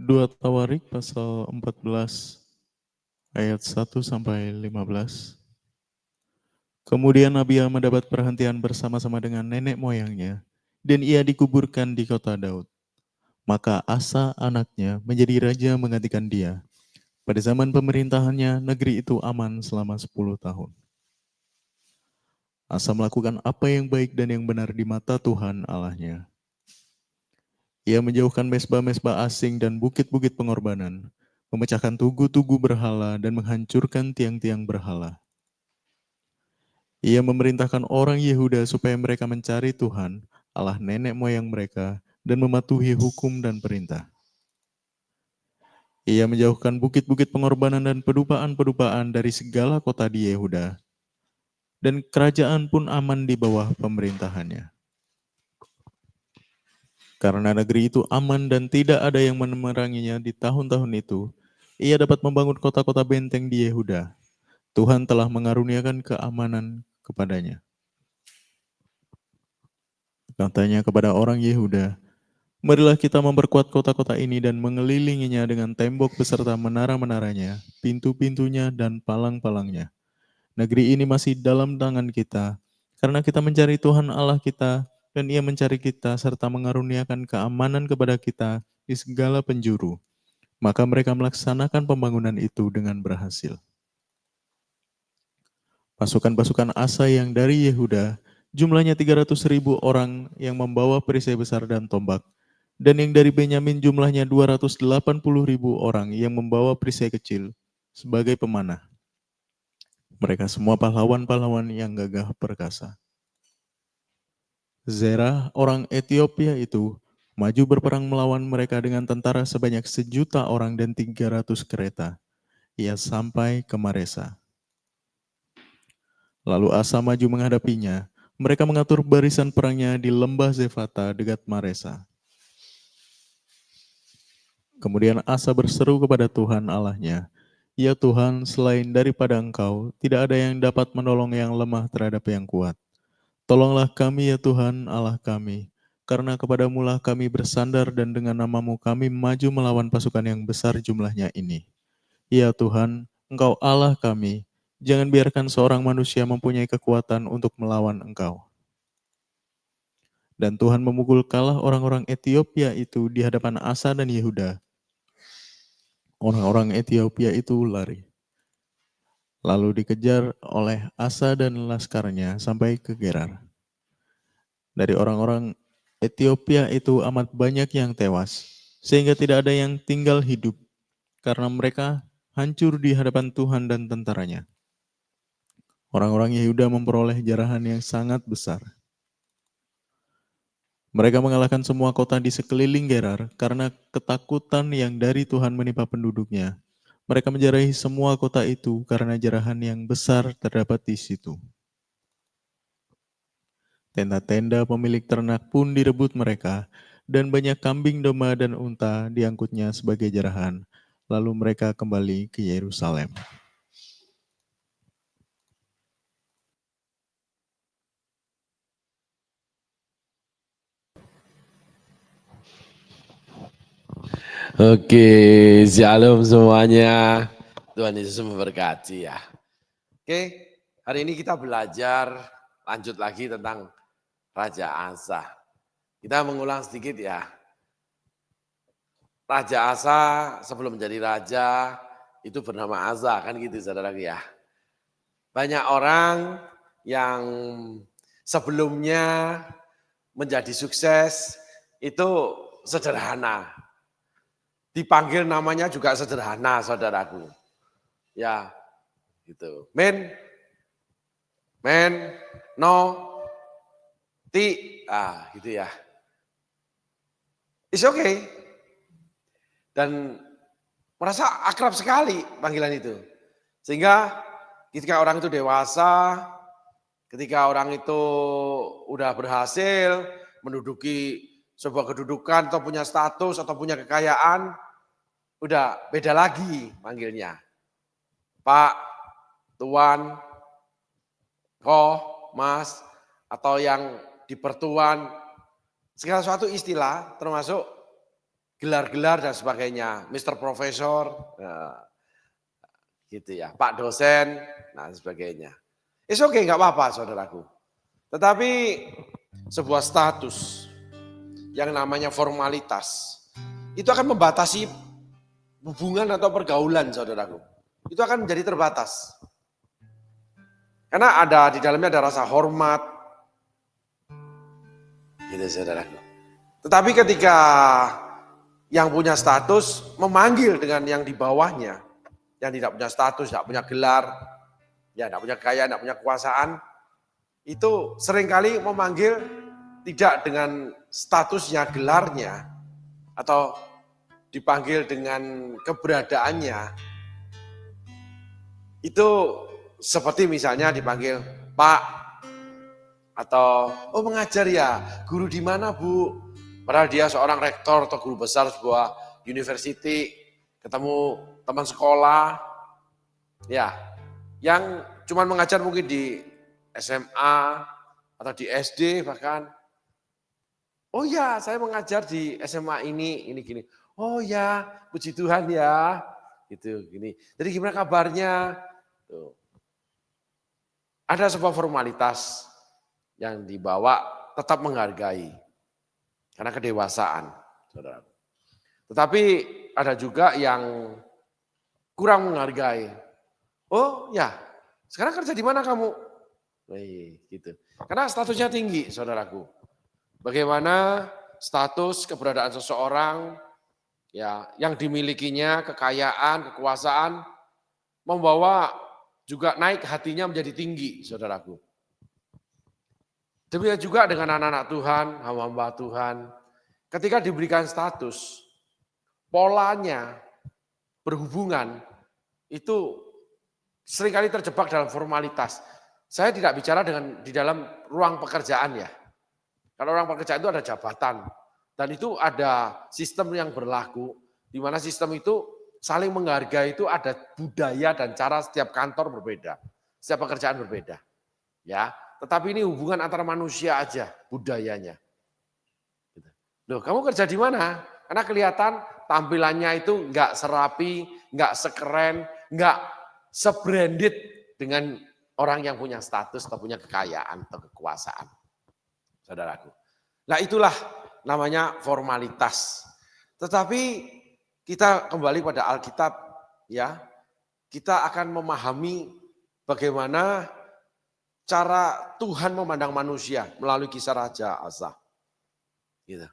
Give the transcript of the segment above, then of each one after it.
2 Tawarik pasal 14 ayat 1 sampai 15. Kemudian Abia mendapat perhentian bersama-sama dengan nenek moyangnya, dan ia dikuburkan di kota Daud. Maka Asa anaknya menjadi raja menggantikan dia. Pada zaman pemerintahannya, negeri itu aman selama 10 tahun. Asa melakukan apa yang baik dan yang benar di mata Tuhan Allahnya. Ia menjauhkan mesbah-mesbah asing dan bukit-bukit pengorbanan, memecahkan tugu-tugu berhala dan menghancurkan tiang-tiang berhala. Ia memerintahkan orang Yehuda supaya mereka mencari Tuhan, Allah nenek moyang mereka, dan mematuhi hukum dan perintah. Ia menjauhkan bukit-bukit pengorbanan dan pedupaan-pedupaan dari segala kota di Yehuda, dan kerajaan pun aman di bawah pemerintahannya. Karena negeri itu aman dan tidak ada yang memeranginya di tahun-tahun itu, ia dapat membangun kota-kota benteng di Yehuda. Tuhan telah mengaruniakan keamanan kepadanya. Katanya kepada orang Yehuda, marilah kita memperkuat kota-kota ini dan mengelilinginya dengan tembok beserta menara-menaranya, pintu-pintunya, dan palang-palangnya. Negeri ini masih dalam tangan kita, karena kita mencari Tuhan Allah kita, dan Ia mencari kita serta mengaruniakan keamanan kepada kita di segala penjuru. Maka mereka melaksanakan pembangunan itu dengan berhasil. Pasukan-pasukan Asa yang dari Yehuda, jumlahnya 300.000 orang yang membawa perisai besar dan tombak, dan yang dari Benyamin jumlahnya 280.000 orang yang membawa perisai kecil sebagai pemanah. Mereka semua pahlawan-pahlawan yang gagah perkasa. Zerah orang Ethiopia itu maju berperang melawan mereka dengan tentara sebanyak 1.000.000 orang dan 300 kereta. Ia sampai ke Maresa. Lalu Asa maju menghadapinya. Mereka mengatur barisan perangnya di lembah Zefata dekat Maresa. Kemudian Asa berseru kepada Tuhan Allahnya, "Ya Tuhan, selain daripada Engkau, tidak ada yang dapat menolong yang lemah terhadap yang kuat. Tolonglah kami ya Tuhan Allah kami, karena kepadamulah kami bersandar dan dengan namamu kami maju melawan pasukan yang besar jumlahnya ini. Ya Tuhan, Engkau Allah kami, jangan biarkan seorang manusia mempunyai kekuatan untuk melawan Engkau." Dan Tuhan memukul kalah orang-orang Ethiopia itu di hadapan Asa dan Yehuda. Orang-orang Ethiopia itu lari. Lalu dikejar oleh Asa dan laskarnya sampai ke Gerar. Dari orang-orang Ethiopia itu amat banyak yang tewas, sehingga tidak ada yang tinggal hidup, karena mereka hancur di hadapan Tuhan dan tentaranya. Orang-orang Yehuda memperoleh jarahan yang sangat besar. Mereka mengalahkan semua kota di sekeliling Gerar karena ketakutan yang dari Tuhan menimpa penduduknya. Mereka menjarahi semua kota itu karena jarahan yang besar terdapat di situ. Tenda-tenda pemilik ternak pun direbut mereka, dan banyak kambing, domba, dan unta diangkutnya sebagai jarahan. Lalu mereka kembali ke Yerusalem. Oke, shalom semuanya. Tuhan Yesus memberkati ya. Oke, hari ini kita belajar lanjut lagi tentang Raja Asa. Kita mengulang sedikit ya. Raja Asa sebelum menjadi raja itu bernama Asa, kan gitu saudara ya. Banyak orang yang sebelumnya menjadi sukses itu sederhana. Dipanggil namanya juga sederhana, saudaraku. Ya, gitu. Men, no, ti, gitu ya. It's okay. Dan merasa akrab sekali panggilan itu. Sehingga ketika orang itu dewasa, ketika orang itu udah berhasil menduduki sebuah kedudukan atau punya status atau punya kekayaan, udah beda lagi panggilnya. Pak, Tuan, Koh, Mas, atau yang dipertuan, segala suatu istilah termasuk gelar-gelar dan sebagainya, Mister Profesor, gitu ya, Pak Dosen, nah sebagainya. It's okay, nggak apa-apa saudaraku. Tetapi sebuah status yang namanya formalitas, itu akan membatasi hubungan atau pergaulan saudaraku. Itu akan menjadi terbatas. Karena di dalamnya ada rasa hormat, gitu saudaraku. Tetapi ketika yang punya status memanggil dengan yang di bawahnya, yang tidak punya status, tidak punya gelar, ya tidak punya kekayaan, tidak punya kekuasaan, itu seringkali memanggil tidak dengan statusnya, gelarnya, atau dipanggil dengan keberadaannya. Itu seperti misalnya dipanggil Pak, atau oh mengajar ya, guru di mana Bu? Padahal dia seorang rektor atau guru besar sebuah university, ketemu teman sekolah, ya, yang cuma mengajar mungkin di SMA atau di SD bahkan. Oh ya, saya mengajar di SMA ini gini. Oh ya, puji Tuhan ya, gitu gini. Jadi gimana kabarnya? Tuh. Ada sebuah formalitas yang dibawa tetap menghargai karena kedewasaan, saudara. Tetapi ada juga yang kurang menghargai. Oh ya, sekarang kerja di mana kamu? Gitu. Karena statusnya tinggi, saudaraku. Bagaimana status keberadaan seseorang ya yang dimilikinya, kekayaan, kekuasaan membawa juga naik hatinya menjadi tinggi, saudaraku. Demikian juga dengan anak-anak Tuhan, hamba-hamba Tuhan. Ketika diberikan status, polanya berhubungan itu seringkali terjebak dalam formalitas. Saya tidak bicara di dalam ruang pekerjaan ya. Kalau orang pekerjaan itu ada jabatan, dan itu ada sistem yang berlaku, di mana sistem itu saling menghargai, itu ada budaya dan cara setiap kantor berbeda, setiap pekerjaan berbeda. Ya, tetapi ini hubungan antara manusia aja, budayanya. Loh, kamu kerja di mana? Karena kelihatan tampilannya itu enggak serapi, enggak sekeren, enggak sebranded dengan orang yang punya status atau punya kekayaan atau kekuasaan. Saudaraku. Nah itulah namanya formalitas. Tetapi kita kembali pada Alkitab ya. Kita akan memahami bagaimana cara Tuhan memandang manusia melalui kisah Raja Asa. Gitu.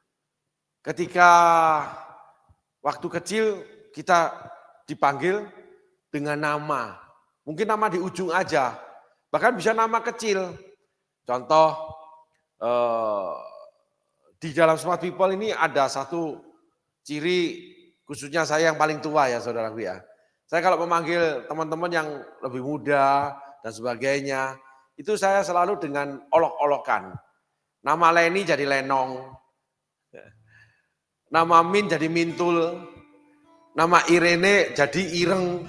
Ketika waktu kecil kita dipanggil dengan nama. Mungkin nama di ujung aja. Bahkan bisa nama kecil. Contoh di dalam Smart People ini ada satu ciri, khususnya saya yang paling tua ya saudaraku ya. Saya kalau memanggil teman-teman yang lebih muda dan sebagainya, itu saya selalu dengan olok-olokan. Nama Leni jadi Lenong, nama Min jadi Mintul, nama Irene jadi Ireng,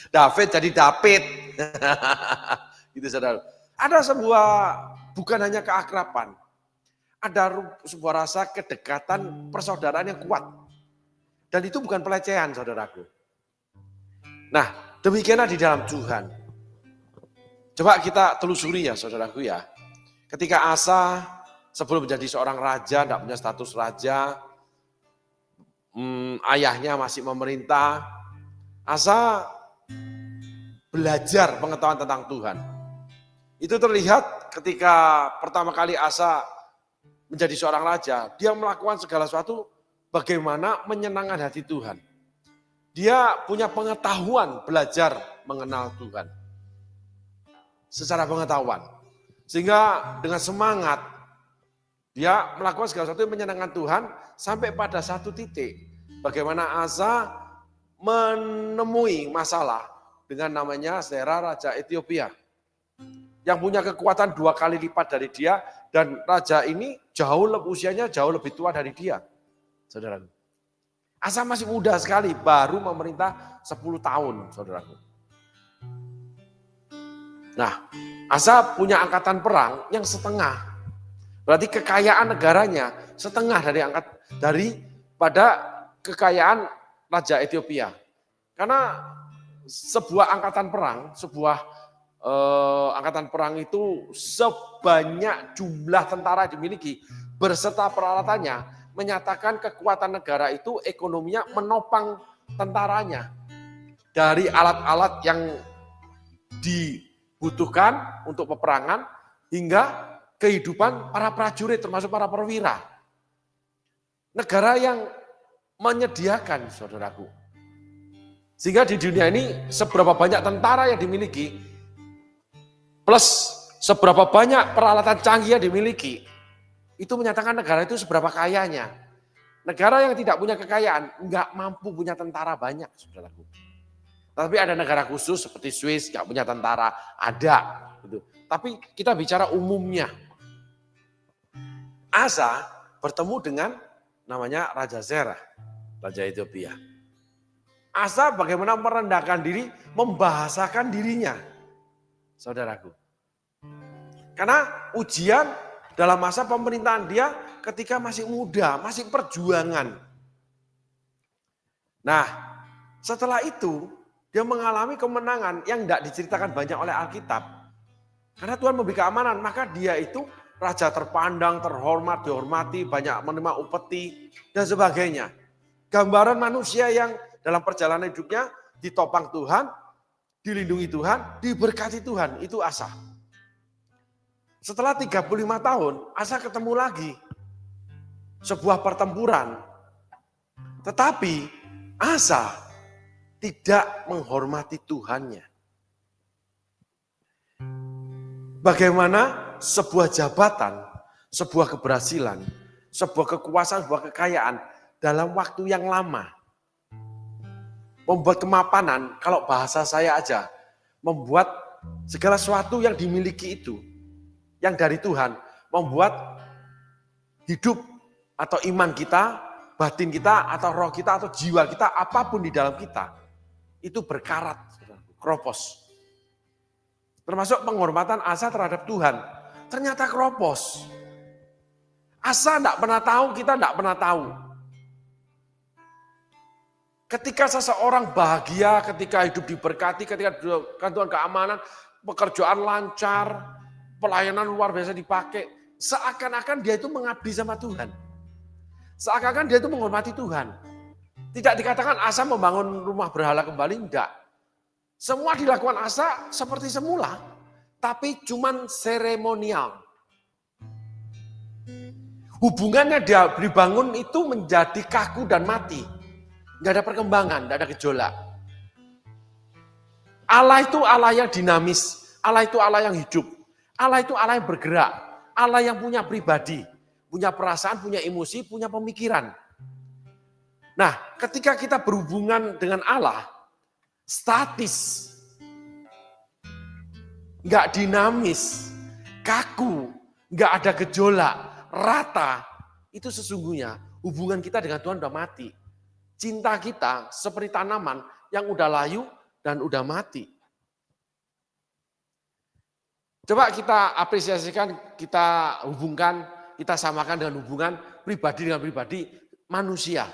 David jadi David, gitu saudara. Ada sebuah, bukan hanya keakraban, ada sebuah rasa kedekatan persaudaraan yang kuat. Dan itu bukan pelecehan saudaraku. Nah demikianlah di dalam Tuhan. Coba kita telusuri ya saudaraku ya. Ketika Asa sebelum menjadi seorang raja, tidak punya status raja, ayahnya masih memerintah, Asa belajar pengetahuan tentang Tuhan. Itu terlihat ketika pertama kali Asa menjadi seorang raja, dia melakukan segala sesuatu bagaimana menyenangkan hati Tuhan. Dia punya pengetahuan belajar mengenal Tuhan. Secara pengetahuan. Sehingga dengan semangat, dia melakukan segala sesuatu yang menyenangkan Tuhan sampai pada satu titik. Bagaimana Asa menemui masalah dengan namanya Sisera Raja Ethiopia. Yang punya kekuatan 2 kali lipat dari dia, dan raja ini usianya jauh lebih tua dari dia. Saudara. Asa masih muda sekali, baru memerintah 10 tahun, saudaraku. Nah, Asa punya angkatan perang yang setengah. Berarti kekayaan negaranya setengah daripada kekayaan Raja Ethiopia. Karena sebuah angkatan perang itu sebanyak jumlah tentara dimiliki berserta peralatannya menyatakan kekuatan negara itu ekonominya menopang tentaranya. Dari alat-alat yang dibutuhkan untuk peperangan hingga kehidupan para prajurit termasuk para perwira. Negara yang menyediakan, saudaraku. Sehingga di dunia ini seberapa banyak tentara yang dimiliki plus seberapa banyak peralatan canggih yang dimiliki, itu menyatakan negara itu seberapa kayanya. Negara yang tidak punya kekayaan nggak mampu punya tentara banyak, saudaraku. Tapi ada negara khusus seperti Swiss nggak punya tentara, ada. Gitu. Tapi kita bicara umumnya. Asa bertemu dengan namanya Raja Zerah, Raja Ethiopia. Asa bagaimana merendahkan diri, membahasakan dirinya, saudaraku. Karena ujian dalam masa pemerintahan dia ketika masih muda, masih perjuangan. Nah, setelah itu dia mengalami kemenangan yang tidak diceritakan banyak oleh Alkitab. Karena Tuhan memberi keamanan, maka dia itu raja terpandang, terhormat, dihormati, banyak menerima upeti, dan sebagainya. Gambaran manusia yang dalam perjalanan hidupnya ditopang Tuhan, dilindungi Tuhan, diberkati Tuhan, itu Asa. Setelah 35 tahun, Asa ketemu lagi sebuah pertempuran. Tetapi Asa tidak menghormati Tuhannya. Bagaimana sebuah jabatan, sebuah keberhasilan, sebuah kekuasaan, sebuah kekayaan dalam waktu yang lama. Membuat kemapanan, kalau bahasa saya aja, membuat segala sesuatu yang dimiliki itu, yang dari Tuhan, membuat hidup atau iman kita, batin kita, atau roh kita, atau jiwa kita, apapun di dalam kita, itu berkarat, kropos. Termasuk penghormatan Asa terhadap Tuhan. Ternyata kropos. Asa tidak pernah tahu, kita tidak pernah tahu. Ketika seseorang bahagia, ketika hidup diberkati, ketika Tuhan keamanan, pekerjaan lancar, pelayanan luar biasa dipakai, seakan-akan dia itu mengabdi sama Tuhan. Seakan-akan dia itu menghormati Tuhan. Tidak dikatakan Asa membangun rumah berhala kembali, enggak. Semua dilakukan Asa seperti semula, tapi cuman seremonial. Hubungannya dia dibangun itu menjadi kaku dan mati. Enggak ada perkembangan, enggak ada gejolak. Allah itu Allah yang dinamis, Allah itu Allah yang hidup, Allah itu Allah yang bergerak, Allah yang punya pribadi, punya perasaan, punya emosi, punya pemikiran. Nah, ketika kita berhubungan dengan Allah, statis, nggak dinamis, kaku, nggak ada gejolak, rata, itu sesungguhnya hubungan kita dengan Tuhan udah mati. Cinta kita seperti tanaman yang udah layu dan udah mati. Coba kita apresiasikan, kita hubungkan, kita samakan dengan hubungan pribadi dengan pribadi manusia.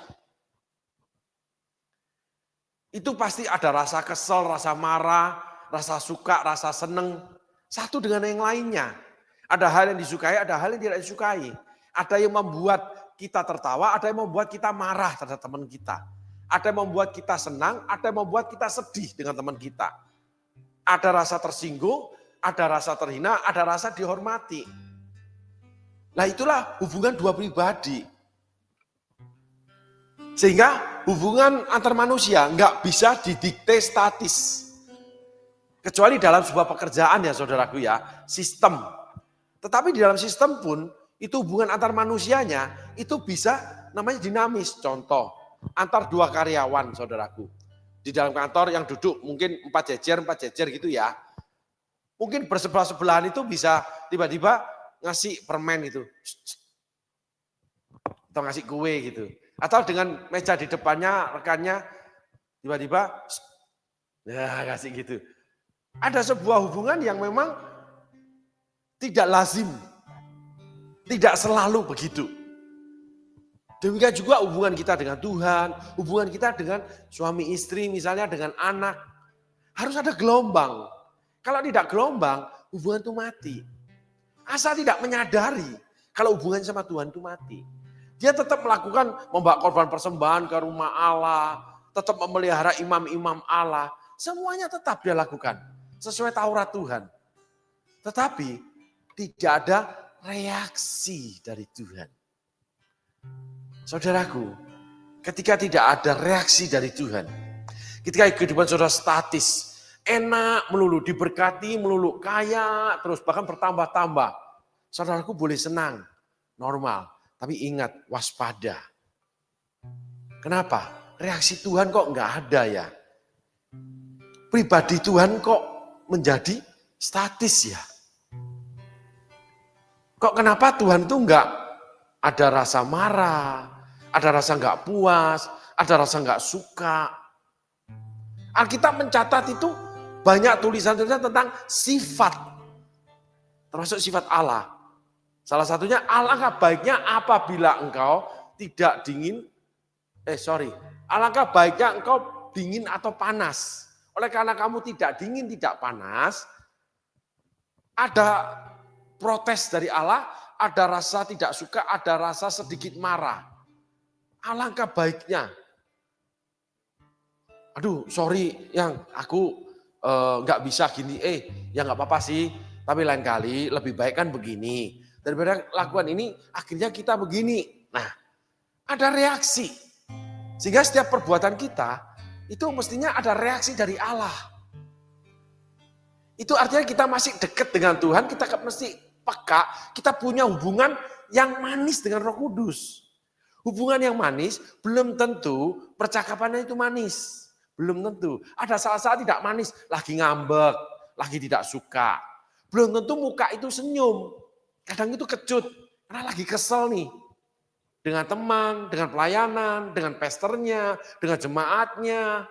Itu pasti ada rasa kesel, rasa marah, rasa suka, rasa seneng. Satu dengan yang lainnya. Ada hal yang disukai, ada hal yang tidak disukai. Ada yang membuat kita tertawa, ada yang membuat kita marah terhadap teman kita. Ada yang membuat kita senang, ada yang membuat kita sedih dengan teman kita. Ada rasa tersinggung, ada rasa terhina, ada rasa dihormati. Nah itulah hubungan dua pribadi. Sehingga hubungan antar manusia nggak bisa didikte statis. Kecuali dalam sebuah pekerjaan ya saudaraku ya, sistem. Tetapi di dalam sistem pun, itu hubungan antar manusianya, itu bisa namanya dinamis. Contoh, antar dua karyawan saudaraku. Di dalam kantor yang duduk mungkin 4 jejer gitu ya. Mungkin bersebelah-sebelahan itu bisa tiba-tiba ngasih permen gitu. Atau ngasih kue gitu. Atau dengan meja di depannya rekannya tiba-tiba ya kasih gitu. Ada sebuah hubungan yang memang tidak lazim. Tidak selalu begitu. Demikian juga hubungan kita dengan Tuhan, hubungan kita dengan suami istri, misalnya dengan anak. Harus ada gelombang. Kalau tidak gelombang, hubungan itu mati. Asal tidak menyadari kalau hubungan sama Tuhan itu mati. Dia tetap melakukan membawa korban persembahan ke rumah Allah, tetap memelihara imam-imam Allah. Semuanya tetap dia lakukan sesuai Taurat Tuhan. Tetapi tidak ada reaksi dari Tuhan. Saudaraku, ketika tidak ada reaksi dari Tuhan, ketika kehidupan saudara statis, enak melulu, diberkati melulu, kaya terus, bahkan bertambah-tambah, saudaraku boleh senang, normal. Tapi ingat, waspada. Kenapa? Reaksi Tuhan kok enggak ada ya? Pribadi Tuhan kok menjadi statis ya? Kok kenapa Tuhan tuh enggak ada rasa marah, ada rasa enggak puas, ada rasa enggak suka? Alkitab mencatat itu banyak tulisan-tulisan tentang sifat, termasuk sifat Allah. Salah satunya, alangkah baiknya apabila engkau tidak dingin, alangkah baiknya engkau dingin atau panas. Oleh karena kamu tidak dingin, tidak panas, ada protes dari Allah, ada rasa tidak suka, ada rasa sedikit marah. Alangkah baiknya. Aduh, sorry yang aku nggak bisa gini. Ya nggak apa-apa sih, tapi lain kali lebih baik kan begini. Daripada lakukan ini, akhirnya kita begini. Nah, ada reaksi. Sehingga setiap perbuatan kita, itu mestinya ada reaksi dari Allah. Itu artinya kita masih dekat dengan Tuhan, kita mesti peka, kita punya hubungan yang manis dengan Roh Kudus. Hubungan yang manis belum tentu percakapannya itu manis. Belum tentu. Ada saat-saat tidak manis, lagi ngambek, lagi tidak suka. Belum tentu muka itu senyum. Kadang itu kecut, karena lagi kesel nih. Dengan teman, dengan pelayanan, dengan pesternya, dengan jemaatnya,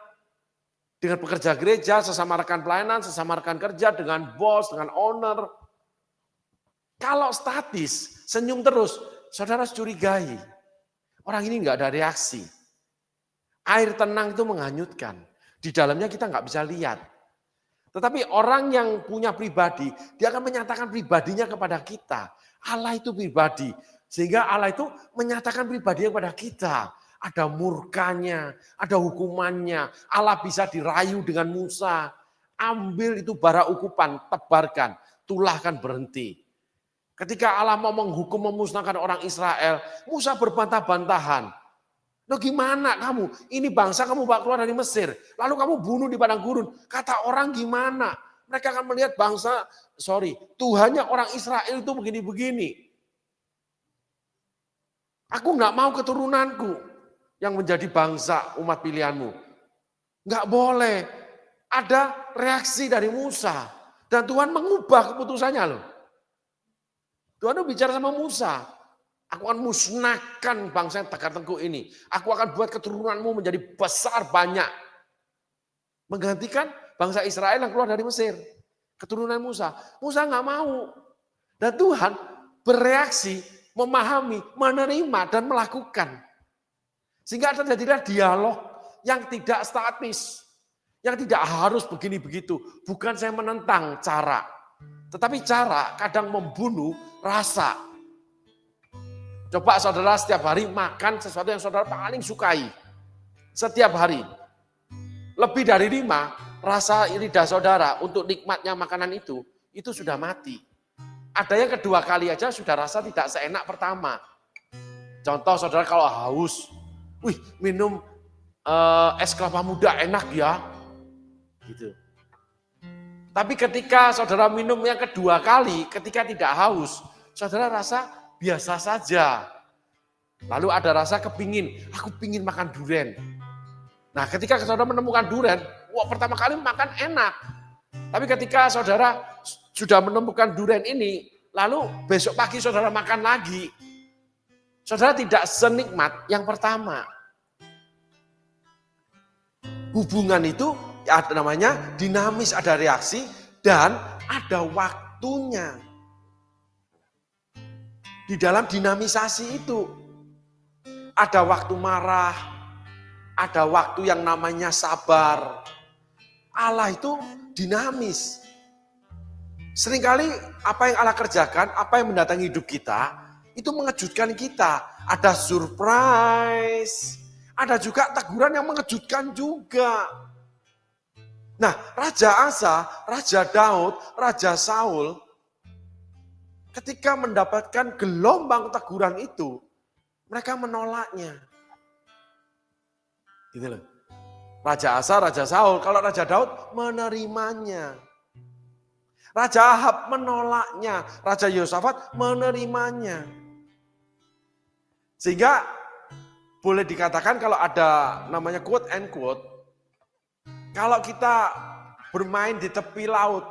dengan pekerja gereja, sesama rekan pelayanan, sesama rekan kerja, dengan bos, dengan owner. Kalau statis, senyum terus, saudara curigai. Orang ini enggak ada reaksi. Air tenang itu menghanyutkan. Di dalamnya kita enggak bisa lihat. Tetapi orang yang punya pribadi, dia akan menyatakan pribadinya kepada kita. Allah itu pribadi. Sehingga Allah itu menyatakan pribadinya kepada kita. Ada murkanya, ada hukumannya. Allah bisa dirayu dengan Musa. Ambil itu bara ukupan, tebarkan, tulahkan berhenti. Ketika Allah mau menghukum, memusnahkan orang Israel, Musa berbantah-bantahan. Loh gimana kamu? Ini bangsa kamu bawa keluar dari Mesir. Lalu kamu bunuh di padang gurun. Kata orang gimana? Mereka akan melihat Tuhannya orang Israel itu begini-begini. Aku enggak mau keturunanku yang menjadi bangsa umat pilihanmu. Enggak boleh. Ada reaksi dari Musa. Dan Tuhan mengubah keputusannya loh. Tuhan itu bicara sama Musa. Aku akan musnahkan bangsa yang tegak tengkuk ini. Aku akan buat keturunanmu menjadi besar banyak. Menggantikan bangsa Israel yang keluar dari Mesir. Keturunan Musa. Musa nggak mau. Dan Tuhan bereaksi, memahami, menerima, dan melakukan. Sehingga terjadilah dialog yang tidak statis. Yang tidak harus begini begitu. Bukan saya menentang cara. Tetapi cara kadang membunuh rasa. Coba saudara setiap hari makan sesuatu yang saudara paling sukai. Setiap hari. Lebih dari 5, rasa lidah saudara untuk nikmatnya makanan itu sudah mati. Ada yang kedua kali aja sudah rasa tidak seenak pertama. Contoh saudara kalau haus, minum es kelapa muda enak ya. Gitu. Tapi ketika saudara minum yang kedua kali, ketika tidak haus, saudara rasa biasa saja. Lalu ada rasa aku pingin makan durian. Nah ketika saudara menemukan durian, pertama kali makan enak. Tapi ketika saudara sudah menemukan durian ini, lalu besok pagi saudara makan lagi. Saudara tidak senikmat yang pertama. Hubungan itu ada namanya dinamis, ada reaksi dan ada waktunya. Di dalam dinamisasi itu ada waktu marah, ada waktu yang namanya sabar. Allah itu dinamis. Seringkali apa yang Allah kerjakan, apa yang mendatangi hidup kita, itu mengejutkan kita. Ada surprise, ada juga teguran yang mengejutkan juga. Nah, Raja Asa, Raja Daud, Raja Saul, ketika mendapatkan gelombang teguran itu, mereka menolaknya. Gitu loh. Raja Asa, Raja Saul, kalau Raja Daud menerimanya. Raja Ahab menolaknya, Raja Yosafat menerimanya. Sehingga boleh dikatakan kalau ada namanya quote and quote, kalau kita bermain di tepi laut,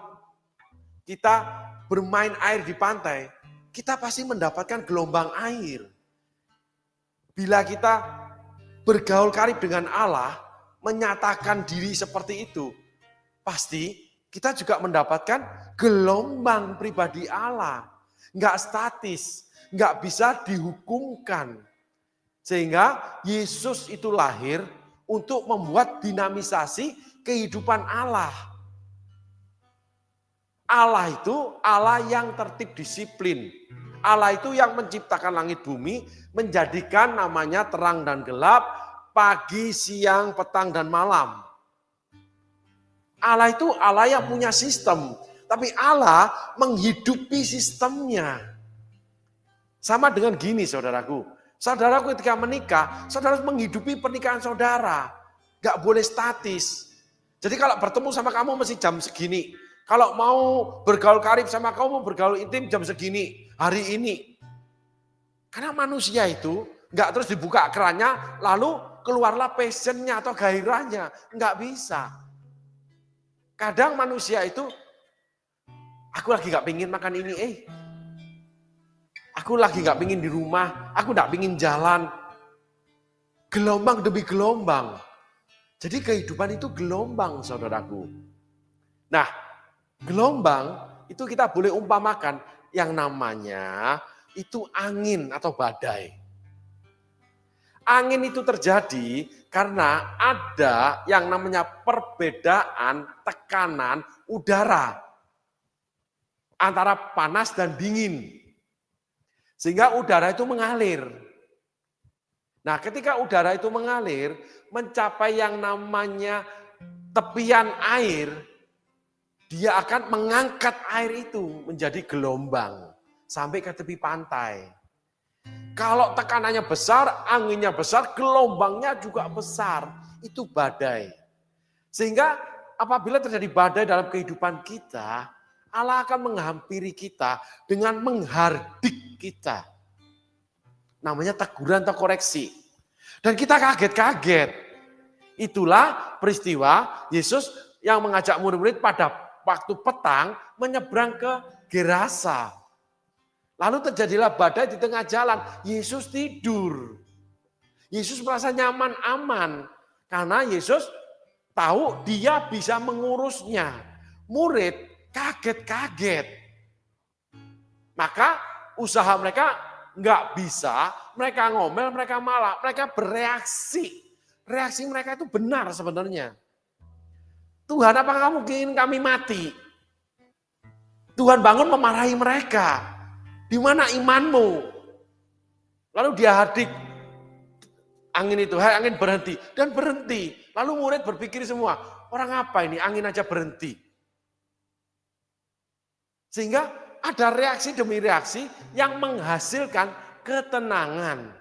kita bermain air di pantai, kita pasti mendapatkan gelombang air. Bila kita bergaul karib dengan Allah, menyatakan diri seperti itu, pasti kita juga mendapatkan gelombang pribadi Allah. Enggak statis, enggak bisa dihukumkan. Sehingga Yesus itu lahir untuk membuat dinamisasi kehidupan Allah. Allah itu Allah yang tertib disiplin. Allah itu yang menciptakan langit bumi, menjadikan namanya terang dan gelap, pagi, siang, petang, dan malam. Allah itu Allah yang punya sistem, tapi Allah menghidupi sistemnya. Sama dengan gini saudaraku. Saudaraku ketika menikah, saudara harus menghidupi pernikahan saudara. Gak boleh statis. Jadi kalau bertemu sama kamu mesti jam segini. Kalau mau bergaul karib sama kamu, bergaul intim jam segini, hari ini. Karena manusia itu gak terus dibuka kerannya, lalu keluarlah passionnya atau gairahnya. Gak bisa. Kadang manusia itu, aku lagi gak pingin makan ini, aku lagi gak pingin di rumah, aku gak pingin jalan. Gelombang demi gelombang. Jadi kehidupan itu gelombang saudaraku. Nah, gelombang itu kita boleh umpamakan yang namanya itu angin atau badai. Angin itu terjadi karena ada yang namanya perbedaan tekanan udara antara panas dan dingin. Sehingga udara itu mengalir. Nah, ketika udara itu mengalir, mencapai yang namanya tepian air, dia akan mengangkat air itu menjadi gelombang sampai ke tepi pantai. Kalau tekanannya besar, anginnya besar, gelombangnya juga besar. Itu badai. Sehingga apabila terjadi badai dalam kehidupan kita, Allah akan menghampiri kita dengan menghardik kita. Namanya teguran atau koreksi. Dan kita kaget-kaget. Itulah peristiwa Yesus yang mengajak murid-murid pada waktu petang menyeberang ke Gerasa. Lalu terjadilah badai di tengah jalan. Yesus tidur. Yesus merasa nyaman, aman. Karena Yesus tahu dia bisa mengurusnya. Murid kaget-kaget. Maka usaha mereka nggak bisa. Mereka ngomel, mereka malah. Mereka bereaksi. Reaksi mereka itu benar sebenarnya. Tuhan, apakah kamu ingin kami mati? Tuhan bangun memarahi mereka. Di mana imanmu? Lalu dia hadik angin itu, hai angin berhenti. Dan berhenti. Lalu murid berpikir semua, orang apa ini angin aja berhenti. Sehingga ada reaksi demi reaksi yang menghasilkan ketenangan.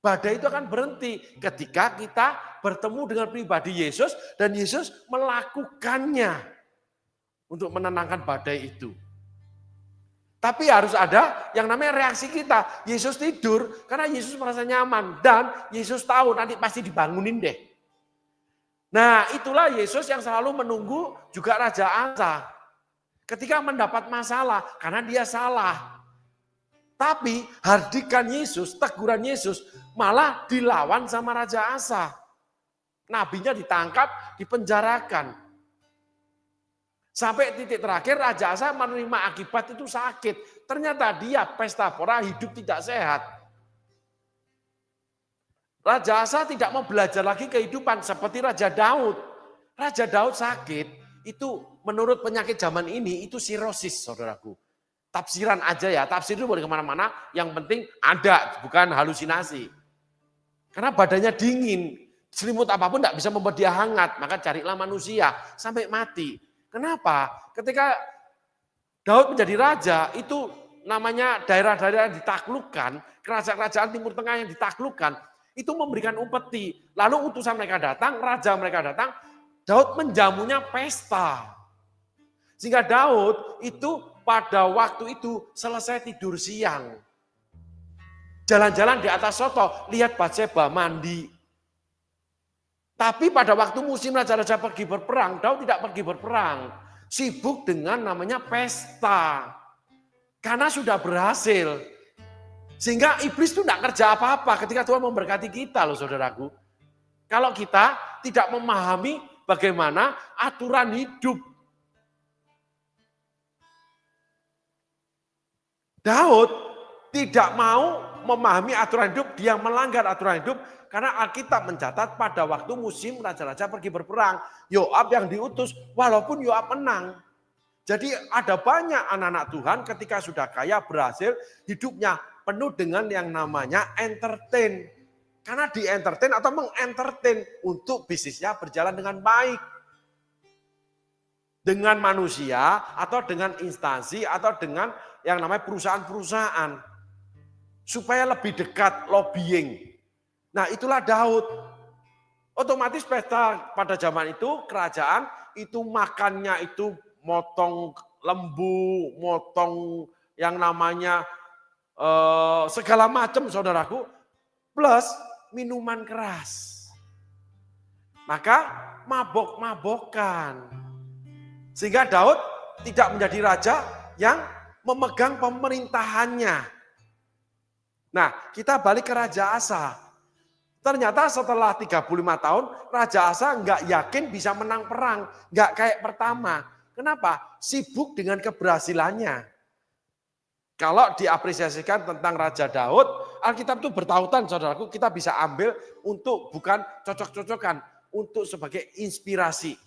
Badai itu akan berhenti ketika kita bertemu dengan pribadi Yesus dan Yesus melakukannya untuk menenangkan badai itu. Tapi harus ada yang namanya reaksi kita. Yesus tidur karena Yesus merasa nyaman. Dan Yesus tahu nanti pasti dibangunin deh. Nah itulah Yesus yang selalu menunggu juga Raja Asa. Ketika mendapat masalah karena dia salah. Tapi hardikan Yesus, teguran Yesus malah dilawan sama Raja Asa. Nabinya ditangkap, dipenjarakan. Sampai titik terakhir Raja Asa menerima akibat itu sakit. Ternyata dia pesta pora hidup tidak sehat. Raja Asa tidak mau belajar lagi kehidupan seperti Raja Daud. Raja Daud sakit, itu menurut penyakit zaman ini itu sirosis, saudaraku. Tafsiran aja ya, tafsir itu boleh kemana-mana, yang penting ada, bukan halusinasi. Karena badannya dingin, selimut apapun tidak bisa membuat dia hangat, maka carilah manusia sampai mati. Kenapa? Ketika Daud menjadi raja, itu namanya daerah-daerah yang ditaklukkan, kerajaan-kerajaan Timur Tengah yang ditaklukkan, itu memberikan upeti. Lalu utusan mereka datang, raja mereka datang, Daud menjamunya pesta. Sehingga Daud itu pada waktu itu selesai tidur siang. Jalan-jalan di atas soto, lihat Batseba mandi. Tapi pada waktu musim raja-raja pergi berperang, Daud tidak pergi berperang. Sibuk dengan namanya pesta. Karena sudah berhasil. Sehingga iblis itu tidak kerja apa-apa ketika Tuhan memberkati kita loh saudaraku. Kalau kita tidak memahami bagaimana aturan hidup. Daud tidak mau memahami aturan hidup, dia melanggar aturan hidup karena Alkitab mencatat pada waktu musim raja-raja pergi berperang, Yoab yang diutus walaupun Yoab menang. Jadi ada banyak anak-anak Tuhan ketika sudah kaya berhasil hidupnya penuh dengan yang namanya entertain. Karena di entertain atau mengentertain untuk bisnisnya berjalan dengan baik. Dengan manusia atau dengan instansi atau dengan yang namanya perusahaan-perusahaan. Supaya lebih dekat lobbying. Nah itulah Daud. Otomatis pesta pada zaman itu kerajaan itu makannya itu motong lembu, motong yang namanya segala macam saudaraku. Plus minuman keras. Maka mabok-mabokan. Sehingga Daud tidak menjadi raja yang memegang pemerintahannya. Nah, kita balik ke Raja Asa. Ternyata setelah 35 tahun, Raja Asa nggak yakin bisa menang perang. Nggak kayak pertama. Kenapa? Sibuk dengan keberhasilannya. Kalau diapresiasikan tentang Raja Daud, Alkitab itu bertautan, saudaraku. Kita bisa ambil untuk bukan cocok-cocokan, untuk sebagai inspirasi.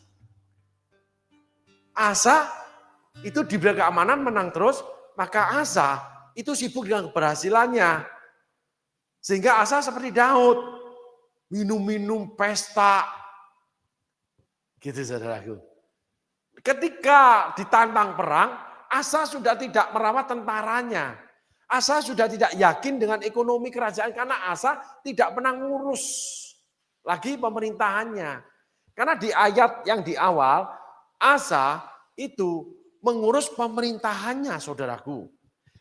Asa itu diberi keamanan menang terus, maka Asa itu sibuk dengan keberhasilannya. Sehingga Asa seperti Daud, minum-minum pesta. Gitu saudaraku. Ketika ditantang perang, Asa sudah tidak merawat tentaranya. Asa sudah tidak yakin dengan ekonomi kerajaan karena Asa tidak pernah ngurus lagi pemerintahannya. Karena di ayat yang di awal, Asa itu mengurus pemerintahannya saudaraku.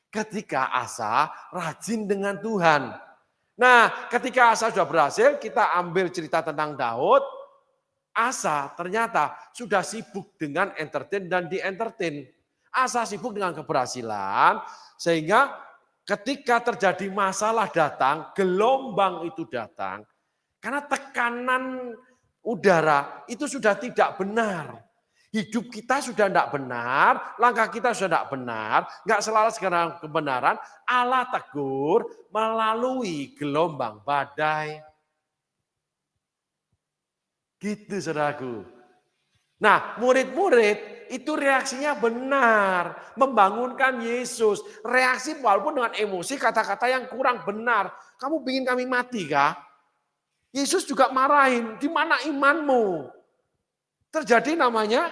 Ketika Asa rajin dengan Tuhan. Nah ketika Asa sudah berhasil, kita ambil cerita tentang Daud. Asa ternyata sudah sibuk dengan entertain dan di-entertain. Asa sibuk dengan keberhasilan sehingga ketika terjadi masalah datang, gelombang itu datang. Karena tekanan udara itu sudah tidak benar. Hidup kita sudah tidak benar, langkah kita sudah tidak benar, nggak selalu segala kebenaran, Allah tegur melalui gelombang badai. Gitu saudaraku. Nah murid-murid itu reaksinya benar, membangunkan Yesus. Reaksi walaupun dengan emosi, kata-kata yang kurang benar. Kamu ingin kami mati kah? Yesus juga marahin, di mana imanmu? Terjadi namanya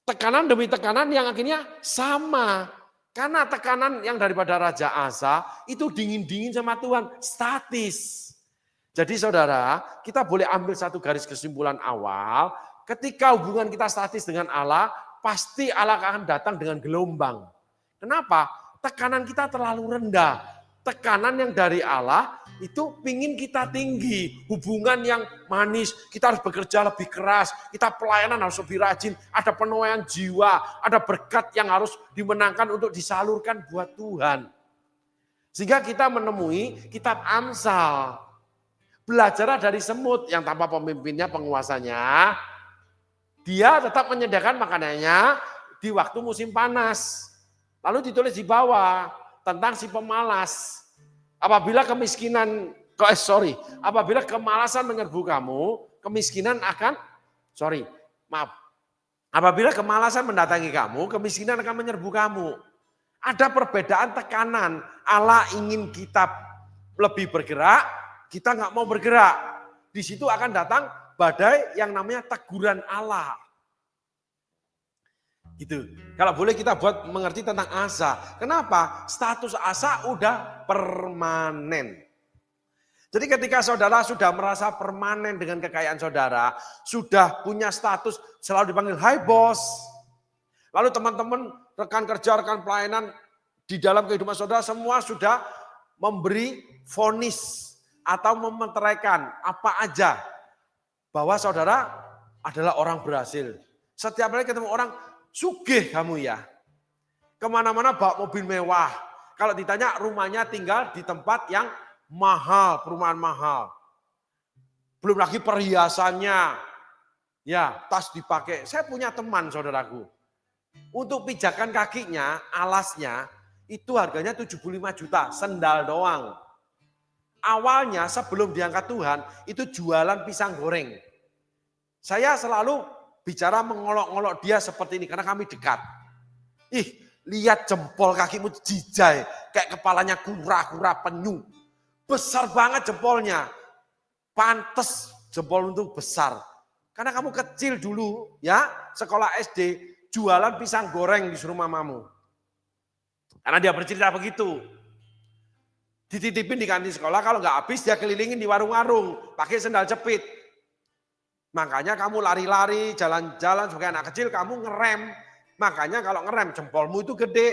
tekanan demi tekanan yang akhirnya sama. Karena tekanan yang daripada Raja Asa itu dingin-dingin sama Tuhan, statis. Jadi saudara, kita boleh ambil satu garis kesimpulan awal. Ketika hubungan kita statis dengan Allah, pasti Allah akan datang dengan gelombang. Kenapa? Tekanan kita terlalu rendah. Tekanan yang dari Allah itu pingin kita tinggi. Hubungan yang manis, kita harus bekerja lebih keras. Kita pelayanan harus lebih rajin. Ada penuaian jiwa, ada berkat yang harus dimenangkan untuk disalurkan buat Tuhan. Sehingga kita menemui kitab Amsal. Belajarlah dari semut yang tanpa pemimpinnya, penguasanya. Dia tetap menyediakan makanannya di waktu musim panas. Lalu ditulis di bawah tentang si pemalas. Apabila apabila kemalasan menyerbu kamu, kemiskinan akan, apabila kemalasan mendatangi kamu, kemiskinan akan menyerbu kamu. Ada perbedaan tekanan. Allah ingin kita lebih bergerak, kita nggak mau bergerak. Di situ akan datang badai yang namanya teguran Allah. Gitu. Kalau boleh kita buat mengerti tentang Asa. Kenapa? Status Asa udah permanen. Jadi ketika saudara sudah merasa permanen dengan kekayaan saudara, sudah punya status selalu dipanggil hai bos. Lalu teman-teman, rekan kerja, rekan pelayanan di dalam kehidupan saudara semua sudah memberi vonis atau memeteraikan apa aja bahwa saudara adalah orang berhasil. Setiap kali ketemu orang, sugih kamu ya. Kemana-mana bawa mobil mewah. Kalau ditanya rumahnya tinggal di tempat yang mahal, perumahan mahal. Belum lagi perhiasannya. Ya, tas dipakai. Saya punya teman saudaraku. Untuk pijakan kakinya, alasnya, itu harganya 75 juta, sendal doang. Awalnya sebelum diangkat Tuhan, itu jualan pisang goreng. Saya selalu bicara mengolok-olok dia seperti ini, karena kami dekat. Lihat jempol kakimu jijai, kayak kepalanya kura-kura penyu. Besar banget jempolnya. Pantes jempol itu besar. Karena kamu kecil dulu, ya, sekolah SD, jualan pisang goreng di rumah mamamu. Karena dia bercerita begitu. Dititipin di kantin sekolah, kalau nggak habis dia kelilingin di warung-warung, pakai sendal jepit. Makanya kamu lari-lari, jalan-jalan sebagai anak kecil, kamu ngerem. Makanya kalau ngerem jempolmu itu gede.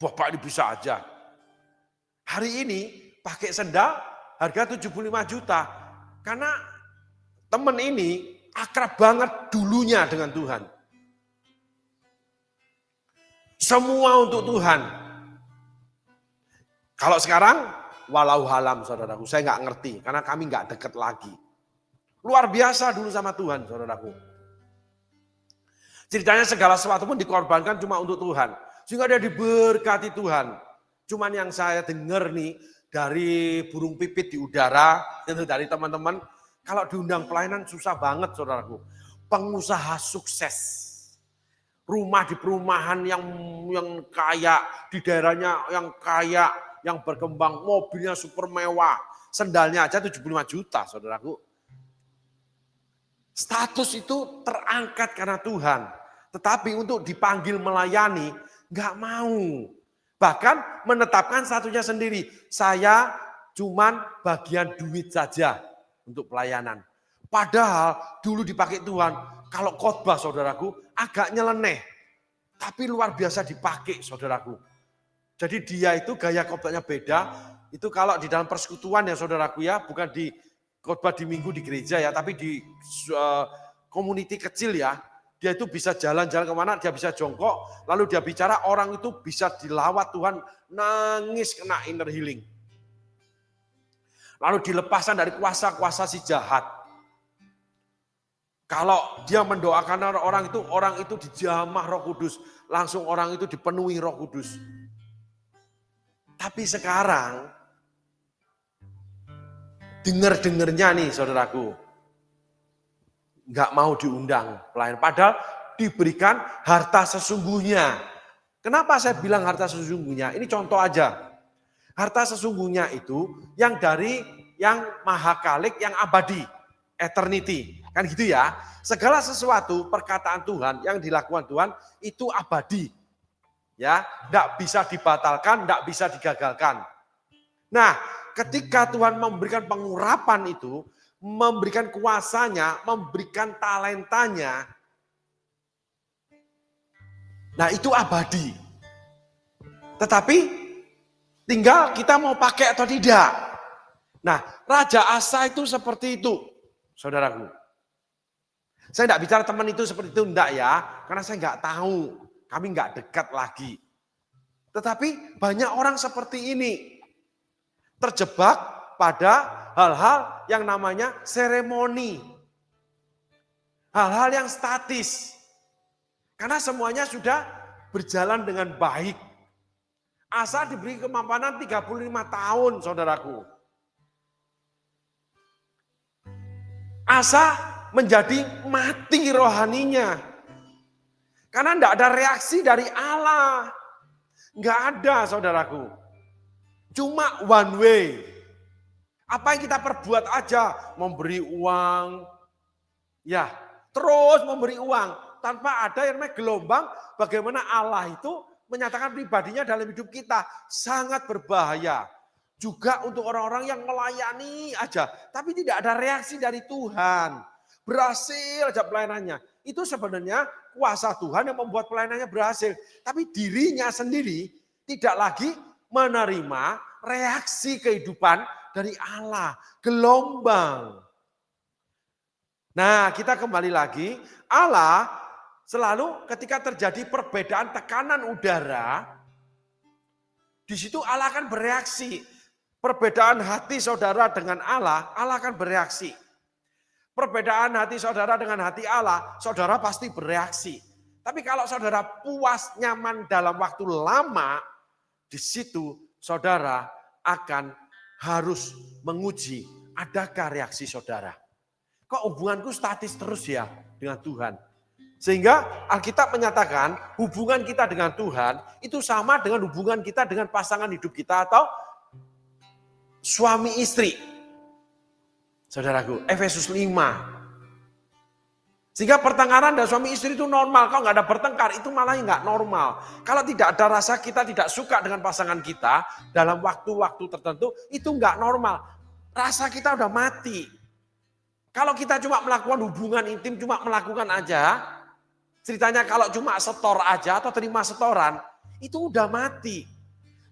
Bapak ini bisa aja. Hari ini pakai sendal harga 75 juta. Karena teman ini akrab banget dulunya dengan Tuhan. Semua untuk Tuhan. Kalau sekarang, walau halam saudaraku, saya nggak ngerti karena kami nggak deket lagi. Luar biasa dulu sama Tuhan saudaraku. Ceritanya segala sesuatu pun dikorbankan cuma untuk Tuhan. Sehingga dia diberkati Tuhan. Cuman yang saya dengar nih dari burung pipit di udara, itu dari teman-teman, kalau diundang pelayanan susah banget saudaraku. Pengusaha sukses. Rumah di perumahan yang kaya, di daerahnya yang kaya, yang berkembang, mobilnya super mewah, sendalnya aja 75 juta saudaraku. Status itu terangkat karena Tuhan. Tetapi untuk dipanggil melayani, nggak mau. Bahkan menetapkan statusnya sendiri. Saya cuman bagian duit saja untuk pelayanan. Padahal dulu dipakai Tuhan, kalau khotbah saudaraku agak nyeleneh. Tapi luar biasa dipakai saudaraku. Jadi dia itu gaya khotbahnya beda. Itu kalau di dalam persekutuan ya saudaraku ya, bukan di khotbah di minggu di gereja ya, tapi di community kecil ya. Dia itu bisa jalan-jalan kemana, dia bisa jongkok, lalu dia bicara, orang itu bisa dilawat Tuhan, nangis kena inner healing. Lalu dilepaskan dari kuasa-kuasa si jahat. Kalau dia mendoakan orang itu dijamah Roh Kudus, langsung orang itu dipenuhi Roh Kudus. Tapi sekarang, dengar-dengarnya nih saudaraku, nggak mau diundang pelayan. Padahal diberikan harta sesungguhnya. Kenapa saya bilang harta sesungguhnya? Ini contoh aja. Harta sesungguhnya itu yang dari yang maha kalik, yang abadi. Eternity. Kan gitu ya. Segala sesuatu perkataan Tuhan yang dilakukan Tuhan itu abadi. Ya, enggak bisa dibatalkan, enggak bisa digagalkan. Nah, ketika Tuhan memberikan pengurapan itu, memberikan kuasanya, memberikan talentanya, nah itu abadi. Tetapi tinggal kita mau pakai atau tidak. Nah, Raja Asa itu seperti itu, saudaraku. Saya tidak bicara teman itu seperti itu, enggak ya, karena saya enggak tahu, kami enggak dekat lagi. Tetapi banyak orang seperti ini, terjebak pada hal-hal yang namanya seremoni. Hal-hal yang statis. Karena semuanya sudah berjalan dengan baik. Asa diberi kemampanan 35 tahun, saudaraku. Asa menjadi mati rohaninya. Karena tidak ada reaksi dari Allah. Nggak ada, saudaraku. Cuma one way. Apa yang kita perbuat aja, memberi uang, ya terus memberi uang. Tanpa ada yang namanya gelombang, bagaimana Allah itu menyatakan pribadinya dalam hidup kita. Sangat berbahaya. Juga untuk orang-orang yang melayani aja, tapi tidak ada reaksi dari Tuhan. Berhasil aja pelayanannya. Itu sebenarnya kuasa Tuhan yang membuat pelayanannya berhasil. Tapi dirinya sendiri tidak lagi menerima reaksi kehidupan dari Allah. Gelombang. Nah, kita kembali lagi. Allah selalu ketika terjadi perbedaan tekanan udara, di situ Allah akan bereaksi. Perbedaan hati saudara dengan Allah, Allah akan bereaksi. Perbedaan hati saudara dengan hati Allah, saudara pasti bereaksi. Tapi kalau saudara puas, nyaman dalam waktu lama, di situ saudara akan harus menguji adakah reaksi saudara. Kok hubunganku statis terus ya dengan Tuhan? Sehingga Alkitab menyatakan hubungan kita dengan Tuhan itu sama dengan hubungan kita dengan pasangan hidup kita atau suami istri. Saudaraku, Efesus 5. Sehingga pertengkaran dan suami istri itu normal. Kalau nggak ada bertengkar itu malah nggak normal. Kalau tidak ada rasa kita tidak suka dengan pasangan kita dalam waktu-waktu tertentu itu nggak normal. Rasa kita udah mati. Kalau kita cuma melakukan hubungan intim, cuma melakukan aja. Ceritanya kalau cuma setor aja atau terima setoran, itu udah mati.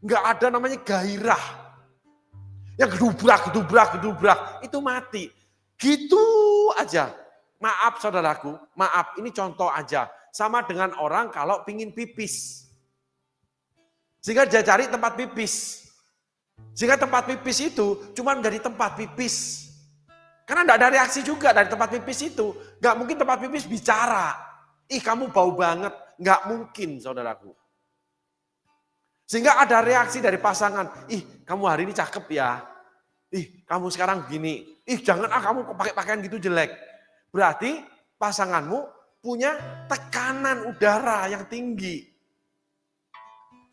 Nggak ada namanya gairah. Yang gedubrak, itu mati. Gitu aja. Maaf saudaraku, maaf ini contoh aja. Sama dengan orang kalau pingin pipis. Sehingga dia cari tempat pipis. Sehingga tempat pipis itu cuma menjadi tempat pipis. Karena tidak ada reaksi juga dari tempat pipis itu. Nggak mungkin tempat pipis bicara. Ih kamu bau banget. Nggak mungkin saudaraku. Sehingga ada reaksi dari pasangan. Ih kamu hari ini cakep ya. Ih kamu sekarang begini. Ih jangan kamu pakai pakaian gitu jelek. Berarti pasanganmu punya tekanan udara yang tinggi.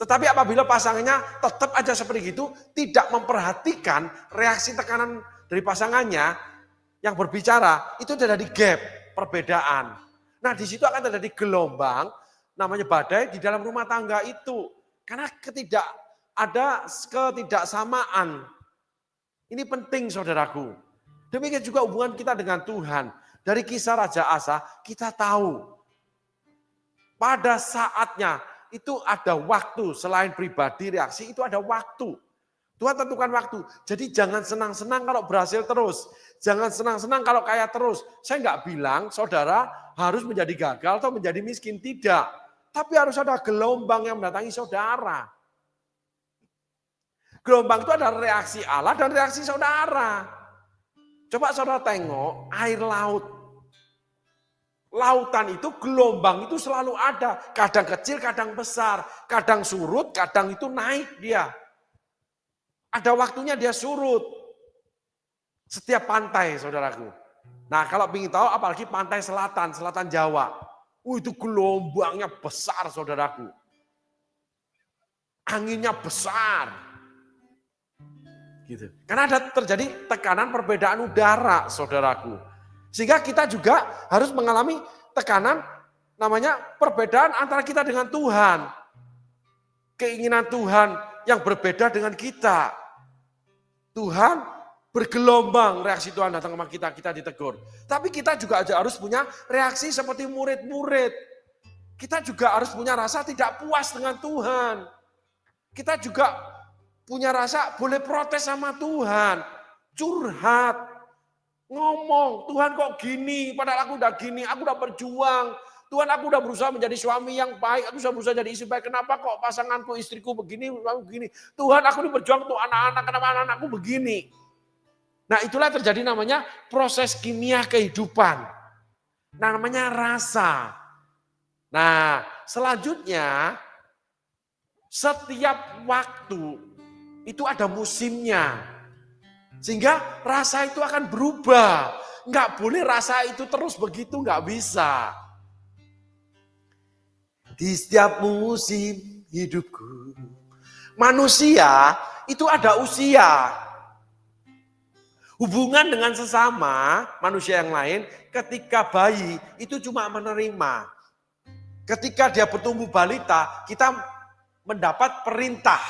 Tetapi apabila pasangannya tetap aja seperti itu. Tidak memperhatikan reaksi tekanan dari pasangannya. Yang berbicara itu terjadi gap, perbedaan. Nah di situ akan terjadi gelombang. Namanya badai di dalam rumah tangga itu. Karena ada ketidaksamaan. Ini penting saudaraku. Demikian juga hubungan kita dengan Tuhan. Dari kisah Raja Asa kita tahu. Pada saatnya itu ada waktu. Selain pribadi reaksi itu ada waktu. Tuhan tentukan waktu. Jadi jangan senang-senang kalau berhasil terus. Jangan senang-senang kalau kaya terus. Saya nggak bilang saudara harus menjadi gagal atau menjadi miskin. Tidak. Tapi harus ada gelombang yang mendatangi saudara. Gelombang itu ada reaksi Allah dan reaksi saudara. Coba saudara tengok air laut. Lautan itu gelombang itu selalu ada. Kadang kecil, kadang besar. Kadang surut, kadang itu naik dia. Ada waktunya dia surut. Setiap pantai saudaraku. Nah kalau ingin tahu apalagi pantai selatan, selatan Jawa. Itu gelombangnya besar saudaraku. Anginnya besar. Gitu. Karena ada terjadi tekanan perbedaan udara saudaraku. Sehingga kita juga harus mengalami tekanan namanya perbedaan antara kita dengan Tuhan. Keinginan Tuhan yang berbeda dengan kita. Tuhan bergelombang reaksi Tuhan datang ke kita, kita ditegur. Tapi kita juga harus punya reaksi seperti murid-murid. Kita juga harus punya rasa tidak puas dengan Tuhan. Kita juga punya rasa boleh protes sama Tuhan. Curhat. Ngomong, Tuhan kok gini, padahal aku udah gini, aku udah berjuang. Tuhan aku udah berusaha menjadi suami yang baik, aku sudah berusaha jadi istri baik. Kenapa kok pasanganku, istriku begini, begini. Tuhan aku ini berjuang untuk anak-anak, kenapa anak-anakku begini. Nah itulah terjadi namanya proses kimia kehidupan. Nah namanya rasa. Nah selanjutnya setiap waktu itu ada musimnya. Sehingga rasa itu akan berubah. Enggak boleh rasa itu terus begitu, enggak bisa. Di setiap musim hidupku, manusia itu ada usia. Hubungan dengan sesama manusia yang lain ketika bayi itu cuma menerima. Ketika dia bertumbuh balita, kita mendapat perintah.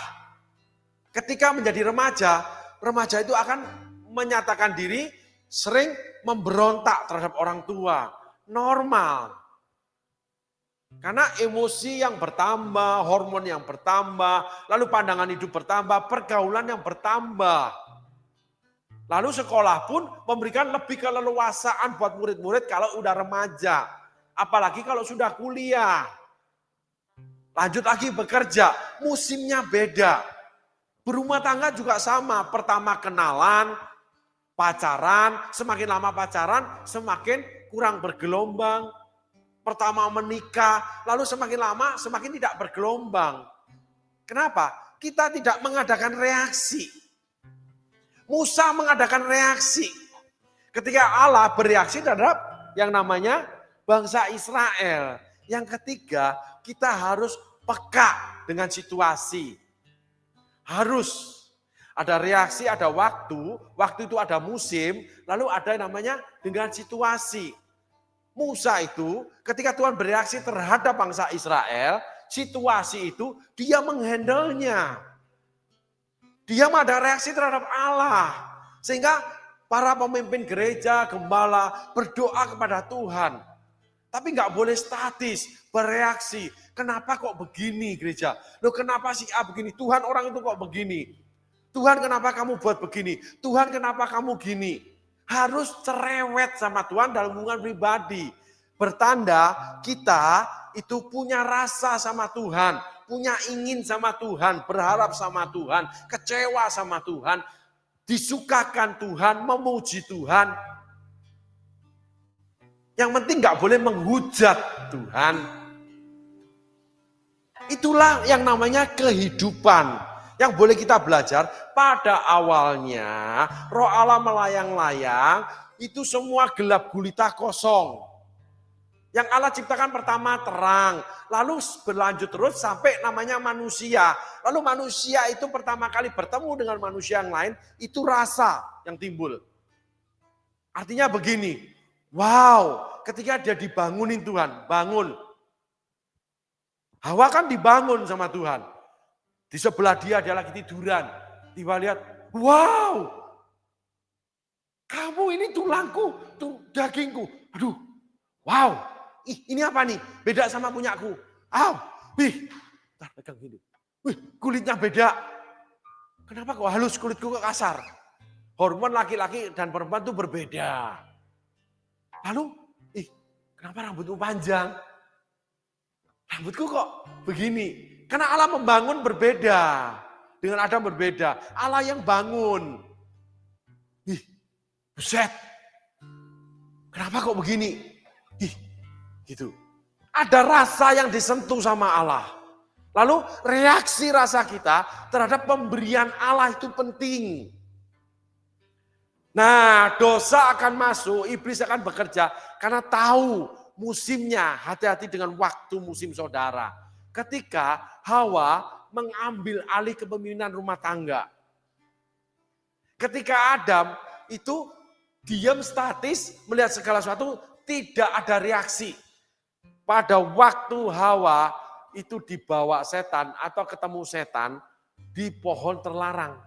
Ketika menjadi remaja, remaja itu akan menyatakan diri sering memberontak terhadap orang tua. Normal. Karena emosi yang bertambah, hormon yang bertambah, lalu pandangan hidup bertambah, pergaulan yang bertambah. Lalu sekolah pun memberikan lebih keleluasaan buat murid-murid kalau udah remaja. Apalagi kalau sudah kuliah. Lanjut lagi bekerja, musimnya beda. Berumah tangga juga sama, pertama kenalan, pacaran, semakin lama pacaran, semakin kurang bergelombang. Pertama menikah, lalu semakin lama semakin tidak bergelombang. Kenapa? Kita tidak mengadakan reaksi. Musa mengadakan reaksi. Ketika Allah bereaksi terhadap yang namanya bangsa Israel. Yang ketiga, kita harus peka dengan situasi. Harus ada reaksi, ada waktu itu ada musim, lalu ada yang namanya dengan situasi. Musa itu ketika Tuhan bereaksi terhadap bangsa Israel, situasi itu dia menghandlenya. Dia ada reaksi terhadap Allah. Sehingga para pemimpin gereja, gembala berdoa kepada Tuhan. Tapi nggak boleh statis, bereaksi. Kenapa kok begini gereja? Loh kenapa si A begini? Tuhan orang itu kok begini? Tuhan kenapa kamu buat begini? Tuhan kenapa kamu gini? Harus cerewet sama Tuhan dalam hubungan pribadi. Bertanda kita itu punya rasa sama Tuhan. Punya ingin sama Tuhan, berharap sama Tuhan, kecewa sama Tuhan, disukakan Tuhan, memuji Tuhan. Yang penting gak boleh menghujat Tuhan. Itulah yang namanya kehidupan. Yang boleh kita belajar pada awalnya Roh Allah melayang-layang, itu semua gelap gulita kosong. Yang Allah ciptakan pertama terang, lalu berlanjut terus sampai namanya manusia. Lalu manusia itu pertama kali bertemu dengan manusia yang lain, itu rasa yang timbul. Artinya begini, wow, ketika dia dibangunin Tuhan, bangun. Hawa kan dibangun sama Tuhan. Di sebelah dia lagi tiduran. Tiba lihat, wow, kamu ini tulangku, dagingku. Aduh, wow. Ini apa nih? Beda sama punyaku. Pegang gini. Kulitnya beda. Kenapa kok halus kulitku kok kasar? Hormon laki-laki dan perempuan itu berbeda. Lalu, kenapa rambutmu panjang? Rambutku kok begini? Karena Allah membangun berbeda. Dengan Adam berbeda. Allah yang bangun. Buset. Kenapa kok begini? Gitu. Ada rasa yang disentuh sama Allah. Lalu reaksi rasa kita terhadap pemberian Allah itu penting. Nah, dosa akan masuk, iblis akan bekerja karena tahu musimnya. Hati-hati dengan waktu musim saudara. Ketika Hawa mengambil alih kepemimpinan rumah tangga. Ketika Adam itu diam statis melihat segala sesuatu, tidak ada reaksi. Pada waktu Hawa itu dibawa setan atau ketemu setan di pohon terlarang.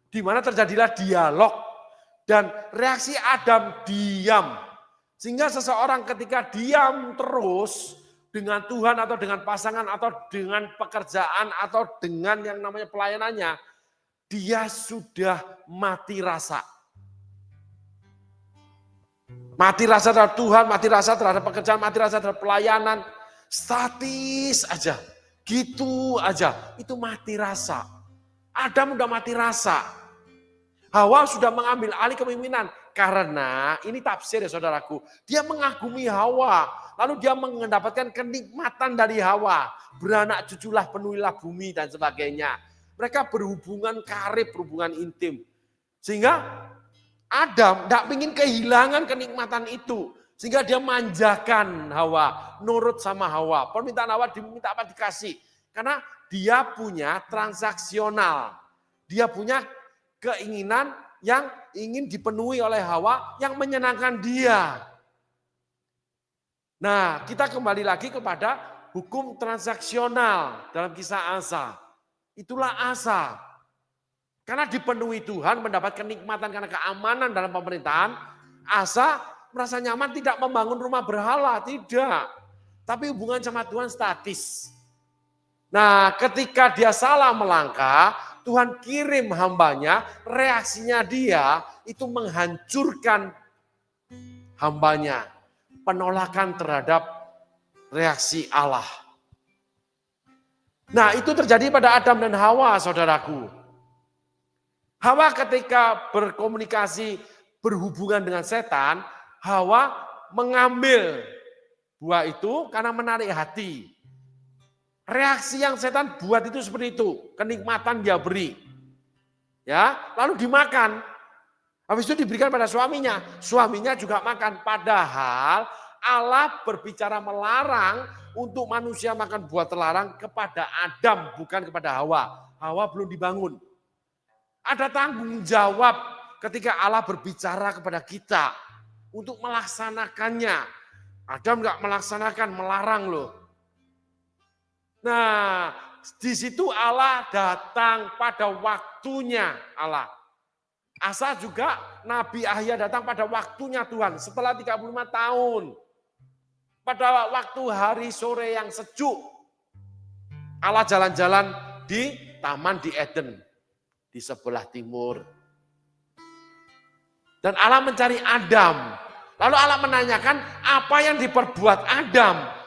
Di mana terjadilah dialog dan reaksi Adam diam. Sehingga seseorang ketika diam terus dengan Tuhan atau dengan pasangan atau dengan pekerjaan atau dengan yang namanya pelayanannya, dia sudah mati rasa. Mati rasa terhadap Tuhan, mati rasa terhadap pekerjaan, mati rasa terhadap pelayanan. Statis aja, gitu aja. Itu mati rasa. Adam udah mati rasa. Hawa sudah mengambil alih kepemimpinan. Karena, ini tafsir ya saudaraku. Dia mengagumi Hawa. Lalu dia mendapatkan kenikmatan dari Hawa. Beranak cuculah, penuhilah bumi dan sebagainya. Mereka berhubungan karib, berhubungan intim. Sehingga Adam tidak ingin kehilangan kenikmatan itu. Sehingga dia manjakan Hawa, nurut sama Hawa. Permintaan Hawa diminta apa dikasih. Karena dia punya transaksional. Dia punya keinginan yang ingin dipenuhi oleh Hawa yang menyenangkan dia. Nah, kita kembali lagi kepada hukum transaksional dalam kisah Asa. Itulah Asa. Karena dipenuhi Tuhan, mendapat kenikmatan karena keamanan dalam pemerintahan, Asa merasa nyaman tidak membangun rumah berhala, tidak. Tapi hubungan sama Tuhan statis. Nah, ketika dia salah melangkah, Tuhan kirim hambanya, reaksinya dia itu menghancurkan hambanya. Penolakan terhadap reaksi Allah. Nah, itu terjadi pada Adam dan Hawa, saudaraku. Hawa ketika berkomunikasi, berhubungan dengan setan, Hawa mengambil buah itu karena menarik hati. Reaksi yang setan buat itu seperti itu, kenikmatan dia beri. Ya, lalu dimakan. Habis itu diberikan pada suaminya. Suaminya juga makan. Padahal Allah berbicara melarang untuk manusia makan buah terlarang kepada Adam, bukan kepada Hawa. Hawa belum dibangun. Ada tanggung jawab ketika Allah berbicara kepada kita untuk melaksanakannya. Adam nggak melaksanakan, melarang loh. Nah, di situ Allah datang pada waktunya Allah. Asa juga Nabi Ahya datang pada waktunya Tuhan setelah 35 tahun. Pada waktu hari sore yang sejuk, Allah jalan-jalan di taman di Eden, di sebelah timur. Dan Allah mencari Adam. Lalu Allah menanyakan apa yang diperbuat Adam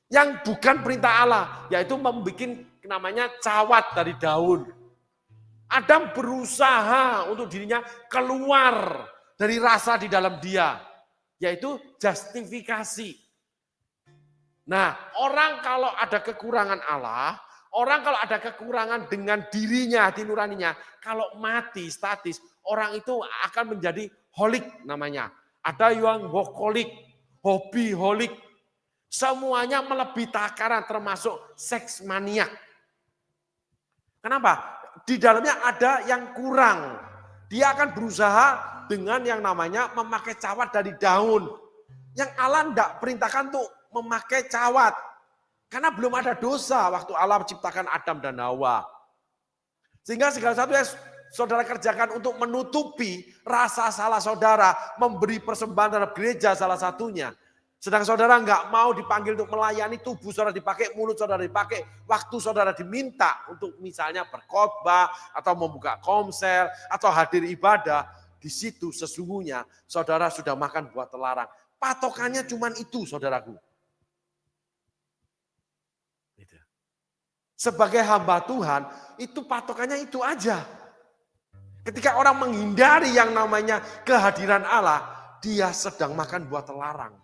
yang bukan perintah Allah, yaitu membuat namanya cawat dari daun. Adam berusaha untuk dirinya keluar dari rasa di dalam dia, yaitu justifikasi. Nah, orang kalau ada kekurangan Allah, orang kalau ada kekurangan dengan dirinya, hati nuraninya, kalau mati statis, orang itu akan menjadi holik namanya. Ada yang workaholic, hobi holik, semuanya melebihi takaran termasuk seks maniak. Kenapa? Di dalamnya ada yang kurang. Dia akan berusaha dengan yang namanya memakai cawat dari daun. Yang Allah tidak perintahkan untuk memakai cawat. Karena belum ada dosa waktu Allah menciptakan Adam dan Hawa. Sehingga segala sesuatu yang saudara kerjakan untuk menutupi rasa salah saudara, memberi persembahan terhadap gereja salah satunya. Sedang saudara nggak mau dipanggil untuk melayani, tubuh saudara dipakai, mulut saudara dipakai, waktu saudara diminta untuk misalnya berkhotbah atau membuka komsel atau hadir ibadah, di situ sesungguhnya saudara sudah makan buah terlarang. Patokannya cuma itu, saudaraku. Sebagai hamba Tuhan, itu patokannya itu aja. Ketika orang menghindari yang namanya kehadiran Allah, dia sedang makan buah terlarang.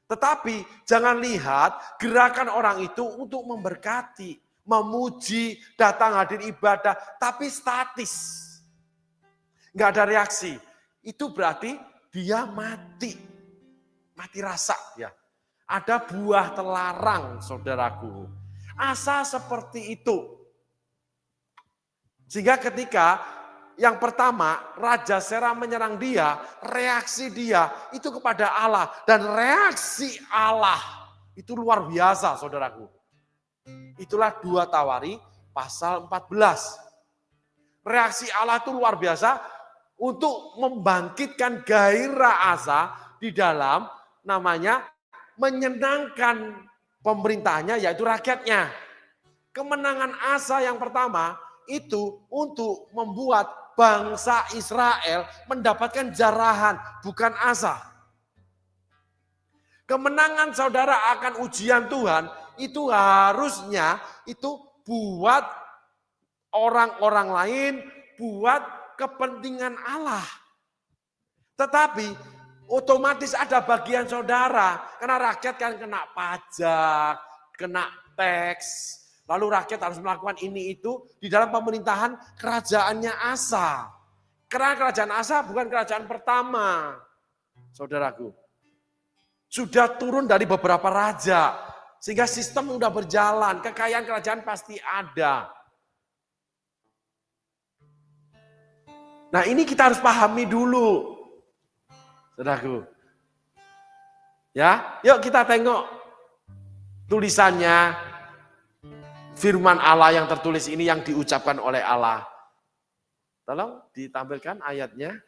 Tetapi jangan lihat gerakan orang itu untuk memberkati, memuji, datang hadir ibadah, tapi statis. Nggak ada reaksi. Itu berarti dia mati. Mati rasa ya. Ada buah terlarang, saudaraku. Asa seperti itu. Sehingga ketika yang pertama, Raja Sera menyerang dia, reaksi dia itu kepada Allah. Dan reaksi Allah itu luar biasa, saudaraku. Itulah 2 Tawari pasal 14. Reaksi Allah itu luar biasa untuk membangkitkan gairah Asa di dalam namanya menyenangkan pemerintahnya, yaitu rakyatnya. Kemenangan Asa yang pertama itu untuk membuat bangsa Israel mendapatkan jarahan, bukan Asa. Kemenangan saudara akan ujian Tuhan itu harusnya itu buat orang-orang lain, buat kepentingan Allah. Tetapi Otomatis ada bagian saudara. Karena rakyat kan kena pajak, kena teks. Lalu rakyat harus melakukan ini itu di dalam pemerintahan kerajaannya Asa. Karena kerajaan Asa bukan kerajaan pertama, saudaraku. Sudah turun dari beberapa raja. Sehingga sistem sudah berjalan, kekayaan kerajaan pasti ada. Nah ini kita harus pahami dulu. Saudaraku. Ya, yuk kita tengok tulisannya firman Allah yang tertulis ini yang diucapkan oleh Allah. Tolong ditampilkan ayatnya.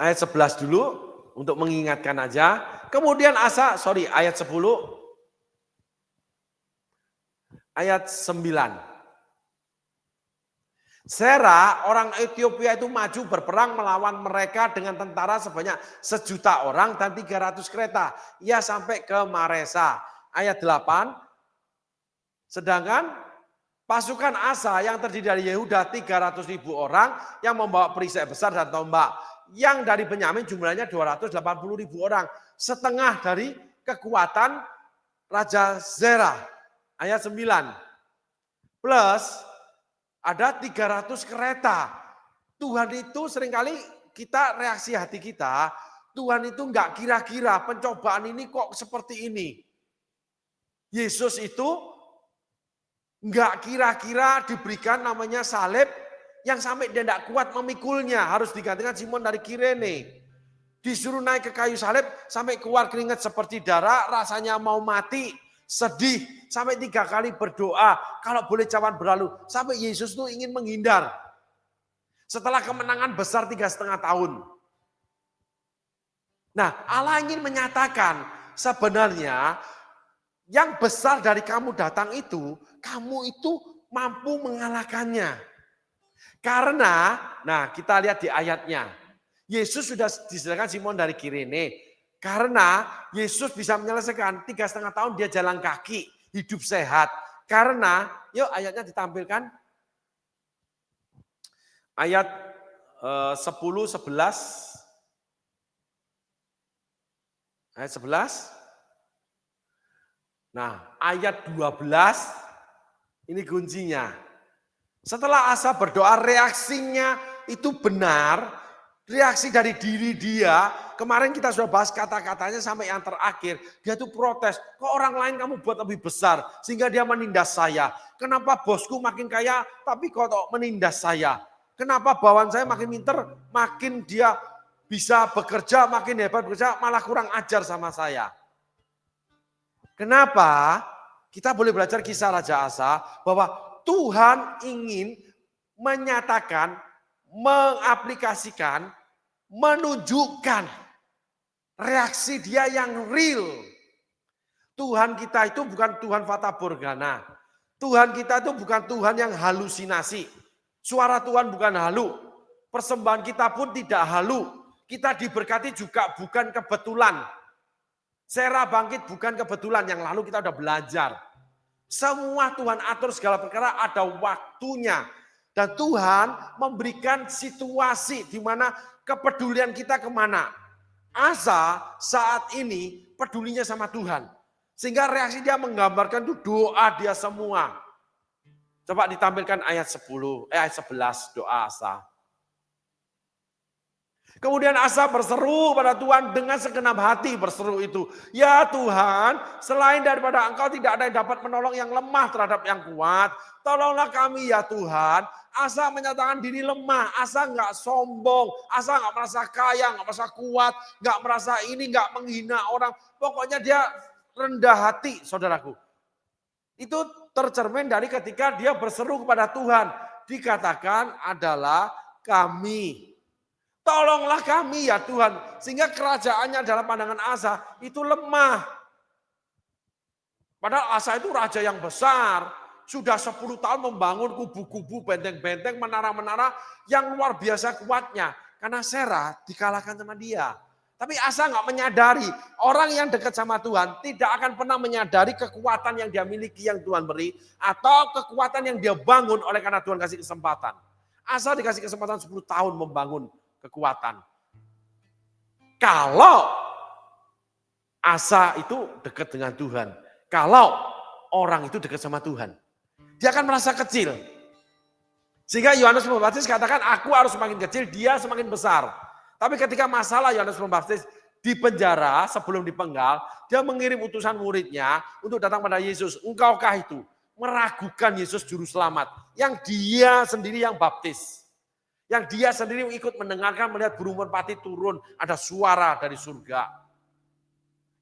Ayat 11 dulu untuk mengingatkan aja. Kemudian ayat 10. Ayat 9. Sera orang Ethiopia itu maju berperang melawan mereka dengan tentara sebanyak 1.000.000 orang dan 300 kereta. Ia sampai ke Maresa. Ayat 8. Sedangkan pasukan Asa yang terdiri dari Yehuda 300.000 orang yang membawa perisai besar dan tombak. Yang dari Benyamin jumlahnya 280.000 orang. Setengah dari kekuatan Raja Zerah. Ayat 9. Plus ada 300 kereta. Tuhan itu seringkali kita reaksi hati kita, Tuhan itu enggak kira-kira pencobaan ini kok seperti ini. Yesus itu enggak kira-kira diberikan namanya salib yang sampai dia enggak kuat memikulnya. Harus digantikan Simon dari Kirene. Disuruh naik ke kayu salib sampai keluar keringat seperti darah, rasanya mau mati. Sedih, sampai 3 kali berdoa, kalau boleh cawan berlalu. Sampai Yesus itu ingin menghindar. Setelah kemenangan besar 3,5 tahun. Nah Allah ingin menyatakan sebenarnya yang besar dari kamu datang itu, kamu itu mampu mengalahkannya. Karena, nah kita lihat di ayatnya. Yesus sudah disediakan Simon dari Kirene. Karena Yesus bisa menyelesaikan 3,5 tahun dia jalan kaki, hidup sehat. Karena, yuk ayatnya ditampilkan. Ayat 10, 11. Ayat 11. Nah, ayat 12, ini kuncinya. Setelah Asa berdoa, reaksinya itu benar. Reaksi dari diri dia, kemarin kita sudah bahas kata-katanya sampai yang terakhir. Dia tuh protes, kok orang lain kamu buat lebih besar, sehingga dia menindas saya. Kenapa bosku makin kaya, tapi kok menindas saya? Kenapa bawahan saya makin pinter, makin dia bisa bekerja, makin hebat bekerja, malah kurang ajar sama saya. Kenapa? Kita boleh belajar kisah Raja Asa, bahwa Tuhan ingin menyatakan, mengaplikasikan, menunjukkan reaksi dia yang real. Tuhan kita itu bukan Tuhan Fata Morgana. Tuhan kita itu bukan Tuhan yang halusinasi. Suara Tuhan bukan halu. Persembahan kita pun tidak halu. Kita diberkati juga bukan kebetulan. Sera bangkit bukan kebetulan, yang lalu kita udah belajar. Semua Tuhan atur segala perkara ada waktunya. Dan Tuhan memberikan situasi di mana kepedulian kita kemana. Asa saat ini pedulinya sama Tuhan. Sehingga reaksi dia menggambarkan itu doa dia semua. Coba ditampilkan ayat 11 doa Asa. Kemudian Asa berseru pada Tuhan dengan segenap hati berseru itu. Ya Tuhan, selain daripada Engkau tidak ada yang dapat menolong yang lemah terhadap yang kuat. Tolonglah kami ya Tuhan. Asa menyatakan diri lemah. Asa nggak sombong. Asa nggak merasa kaya, nggak merasa kuat. Nggak merasa ini, nggak menghina orang. Pokoknya dia rendah hati, saudaraku. Itu tercermin dari ketika dia berseru kepada Tuhan. Dikatakan adalah kami. Tolonglah kami ya Tuhan. Sehingga kerajaannya dalam pandangan Asa itu lemah. Padahal Asa itu raja yang besar. Sudah 10 tahun membangun kubu-kubu, benteng-benteng, menara-menara yang luar biasa kuatnya. Karena Sera dikalahkan sama dia. Tapi Asa nggak menyadari. Orang yang dekat sama Tuhan tidak akan pernah menyadari kekuatan yang dia miliki yang Tuhan beri. Atau kekuatan yang dia bangun oleh karena Tuhan kasih kesempatan. Asa dikasih kesempatan 10 tahun membangun kekuatan. Kalau Asa itu dekat dengan Tuhan. Kalau orang itu dekat sama Tuhan. Dia akan merasa kecil. Sehingga Yohanes Pembaptis katakan, aku harus semakin kecil, dia semakin besar. Tapi ketika masalah Yohanes Pembaptis di penjara sebelum dipenggal, dia mengirim utusan muridnya untuk datang pada Yesus. Engkaukah itu? Meragukan Yesus juru selamat. Yang dia sendiri yang baptis. Yang dia sendiri ikut mendengarkan, melihat burung merpati turun. Ada suara dari surga.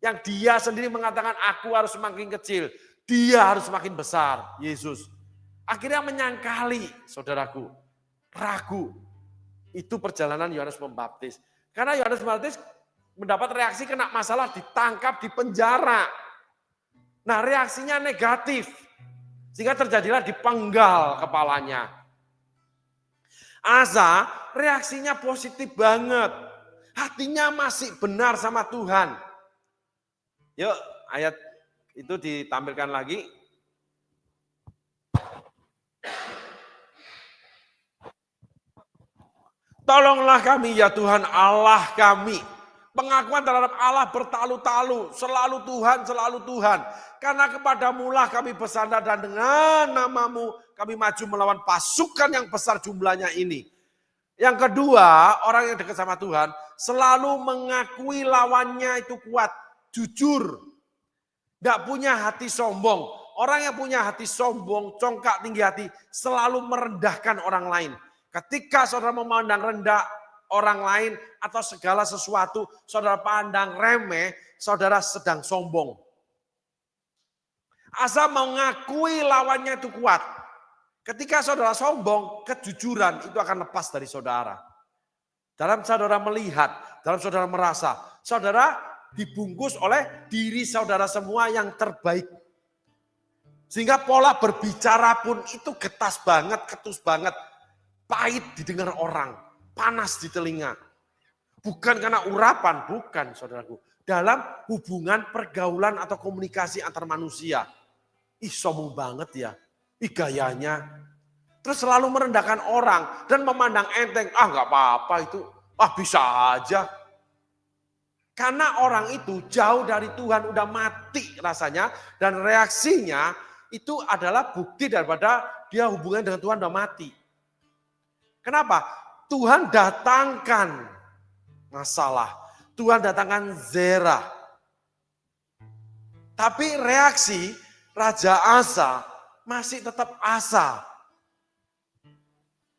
Yang dia sendiri mengatakan, aku harus semakin kecil. Dia harus semakin besar, Yesus. Akhirnya menyangkali, saudaraku. Ragu. Itu perjalanan Yohanes Pembaptis. Karena Yohanes Pembaptis mendapat reaksi kena masalah, ditangkap, di penjara. Nah, reaksinya negatif. Sehingga terjadilah dipenggal kepalanya. Asa reaksinya positif banget. Hatinya masih benar sama Tuhan. Yuk, ayat itu ditampilkan lagi. Tolonglah kami ya Tuhan Allah kami. Pengakuan terhadap Allah bertalu-talu. Selalu Tuhan, selalu Tuhan. Karena kepadamulah kami bersandar dan dengan namamu kami maju melawan pasukan yang besar jumlahnya ini. Yang kedua, orang yang dekat sama Tuhan selalu mengakui lawannya itu kuat. Jujur. Tidak punya hati sombong. Orang yang punya hati sombong, congkak tinggi hati, selalu merendahkan orang lain. Ketika saudara memandang rendah orang lain atau segala sesuatu, saudara pandang remeh, saudara sedang sombong. Asa mengakui lawannya itu kuat. Ketika saudara sombong, kejujuran itu akan lepas dari saudara. Dalam saudara melihat, dalam saudara merasa, saudara dibungkus oleh diri saudara semua yang terbaik. Sehingga pola berbicara pun itu getas banget, ketus banget. Pahit didengar orang, panas di telinga. Bukan karena urapan, bukan saudaraku. Dalam hubungan pergaulan atau komunikasi antar manusia. Ih sombong banget ya, ih gayanya. Terus selalu merendahkan orang dan memandang enteng. Ah nggak apa-apa itu, ah bisa aja. Karena orang itu jauh dari Tuhan, udah mati rasanya. Dan reaksinya itu adalah bukti daripada dia hubungan dengan Tuhan udah mati. Kenapa? Tuhan datangkan masalah. Tuhan datangkan zera. Tapi reaksi Raja Asa masih tetap Asa.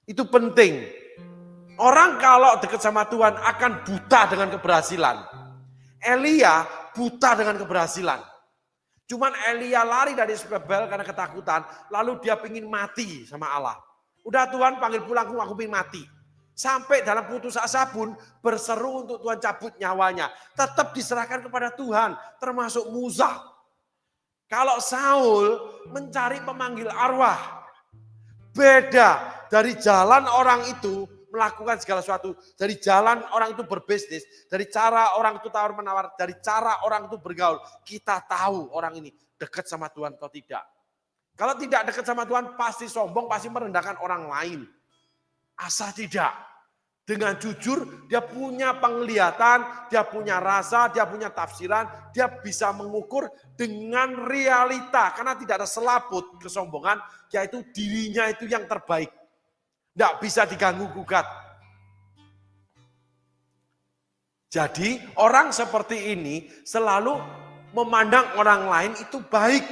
Itu penting. Orang kalau dekat sama Tuhan akan buta dengan keberhasilan. Elia buta dengan keberhasilan. Cuman Elia lari dari Jezebel karena ketakutan. Lalu dia ingin mati sama Allah. Udah Tuhan panggil pulang, aku ingin mati. Sampai dalam putus asa pun berseru untuk Tuhan cabut nyawanya. Tetap diserahkan kepada Tuhan. Termasuk Musa. Kalau Saul mencari pemanggil arwah. Beda dari jalan orang itu melakukan segala sesuatu. Dari jalan orang itu berbisnis. Dari cara orang itu tawar-menawar. Dari cara orang itu bergaul. Kita tahu orang ini dekat sama Tuhan atau tidak. Kalau tidak dekat sama Tuhan pasti sombong, pasti merendahkan orang lain. Asa tidak. Dengan jujur dia punya penglihatan, dia punya rasa, dia punya tafsiran. Dia bisa mengukur dengan realita. Karena tidak ada selaput kesombongan, yaitu dirinya itu yang terbaik. Tidak bisa diganggu gugat. Jadi orang seperti ini selalu memandang orang lain itu baik